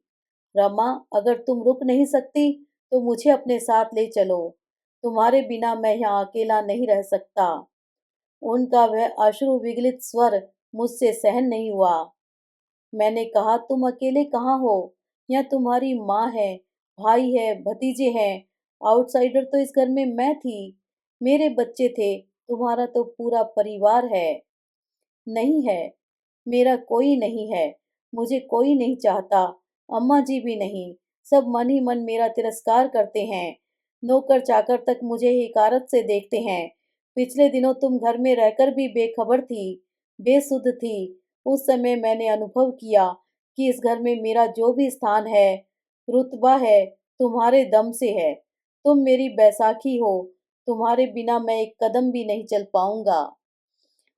रमा, अगर तुम रुक नहीं सकती तो मुझे अपने साथ ले चलो। तुम्हारे बिना मैं यहाँ अकेला नहीं रह सकता। उनका वह अश्रु विगलित स्वर मुझसे सहन नहीं हुआ। मैंने कहा, तुम अकेले कहाँ हो? यहाँ तुम्हारी माँ है, भाई है, भतीजे हैं। आउटसाइडर तो इस घर में मैं थी। मेरे बच्चे थे, तुम्हारा तो पूरा परिवार है। नहीं है, मेरा कोई नहीं है। मुझे कोई नहीं चाहता, अम्मा जी भी नहीं। सब मन ही मन मेरा तिरस्कार करते हैं। नौकर चाकर तक मुझे हिकारत से देखते हैं। पिछले दिनों तुम घर में रहकर भी बेखबर थी, बेसुध थी। उस समय मैंने अनुभव किया कि इस घर में मेरा जो भी स्थान है, रुतबा है, तुम्हारे दम से है। तुम मेरी बैसाखी हो, तुम्हारे बिना मैं एक कदम भी नहीं चल पाऊंगा।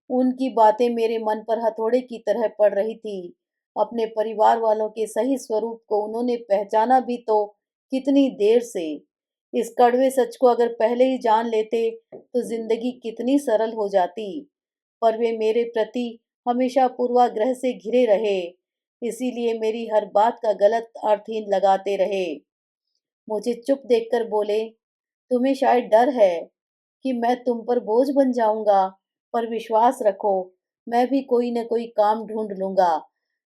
उनकी बातें मेरे मन पर हथौड़े की तरह पड़ रही थी। अपने परिवार वालों के सही स्वरूप को उन्होंने पहचाना भी तो कितनी देर से। इस कड़वे सच को अगर पहले ही जान लेते तो जिंदगी कितनी सरल हो जाती। पर वे मेरे प्रति हमेशा पूर्वाग्रह से घिरे रहे, इसीलिए मेरी हर बात का गलत अर्थ ही लगाते रहे। मुझे चुप देखकर बोले, तुम्हें शायद डर है कि मैं तुम पर बोझ बन जाऊंगा, पर विश्वास रखो, मैं भी कोई न कोई काम ढूंढ लूंगा।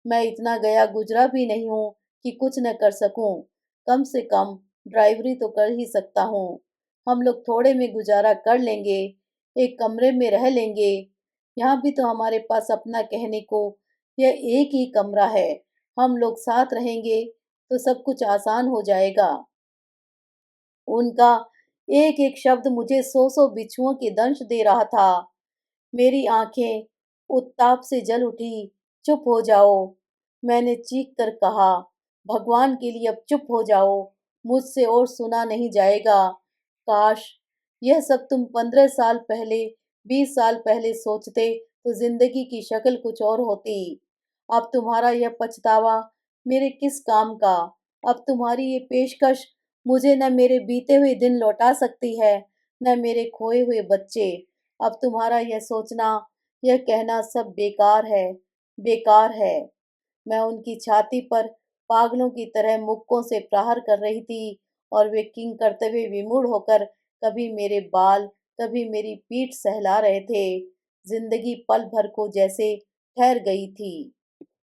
मैं इतना गया गुजरा भी नहीं हूँ कि कुछ न कर सकूं। कम से कम ड्राइवरी तो कर ही सकता हूँ। हम लोग थोड़े में गुजारा कर लेंगे, एक कमरे में रह लेंगे। यहाँ भी तो हमारे पास अपना कहने को यह एक ही कमरा है। हम लोग साथ रहेंगे तो सब कुछ आसान हो जाएगा। उनका एक एक शब्द मुझे सौ सौ बिच्छुओं के दंश दे रहा था। मेरी आंखें उत्ताप से जल उठी। चुप हो जाओ, मैंने चीख कर कहा। भगवान के लिए अब चुप हो जाओ, मुझसे और सुना नहीं जाएगा। काश यह सब तुम 15 साल पहले, 20 साल पहले सोचते तो जिंदगी की शक्ल कुछ और होती। अब तुम्हारा यह पछतावा मेरे किस काम का। अब तुम्हारी ये पेशकश मुझे न मेरे बीते हुए दिन लौटा सकती है, न मेरे खोए हुए बच्चे। अब तुम्हारा यह सोचना, यह कहना सब बेकार है, बेकार है। मैं उनकी छाती पर पागलों की तरह मुक्कों से प्रहार कर रही थी और वे किंग करते हुए विमूढ़ होकर कभी मेरे बाल, कभी मेरी पीठ सहला रहे थे। जिंदगी पल भर को जैसे ठहर गई थी।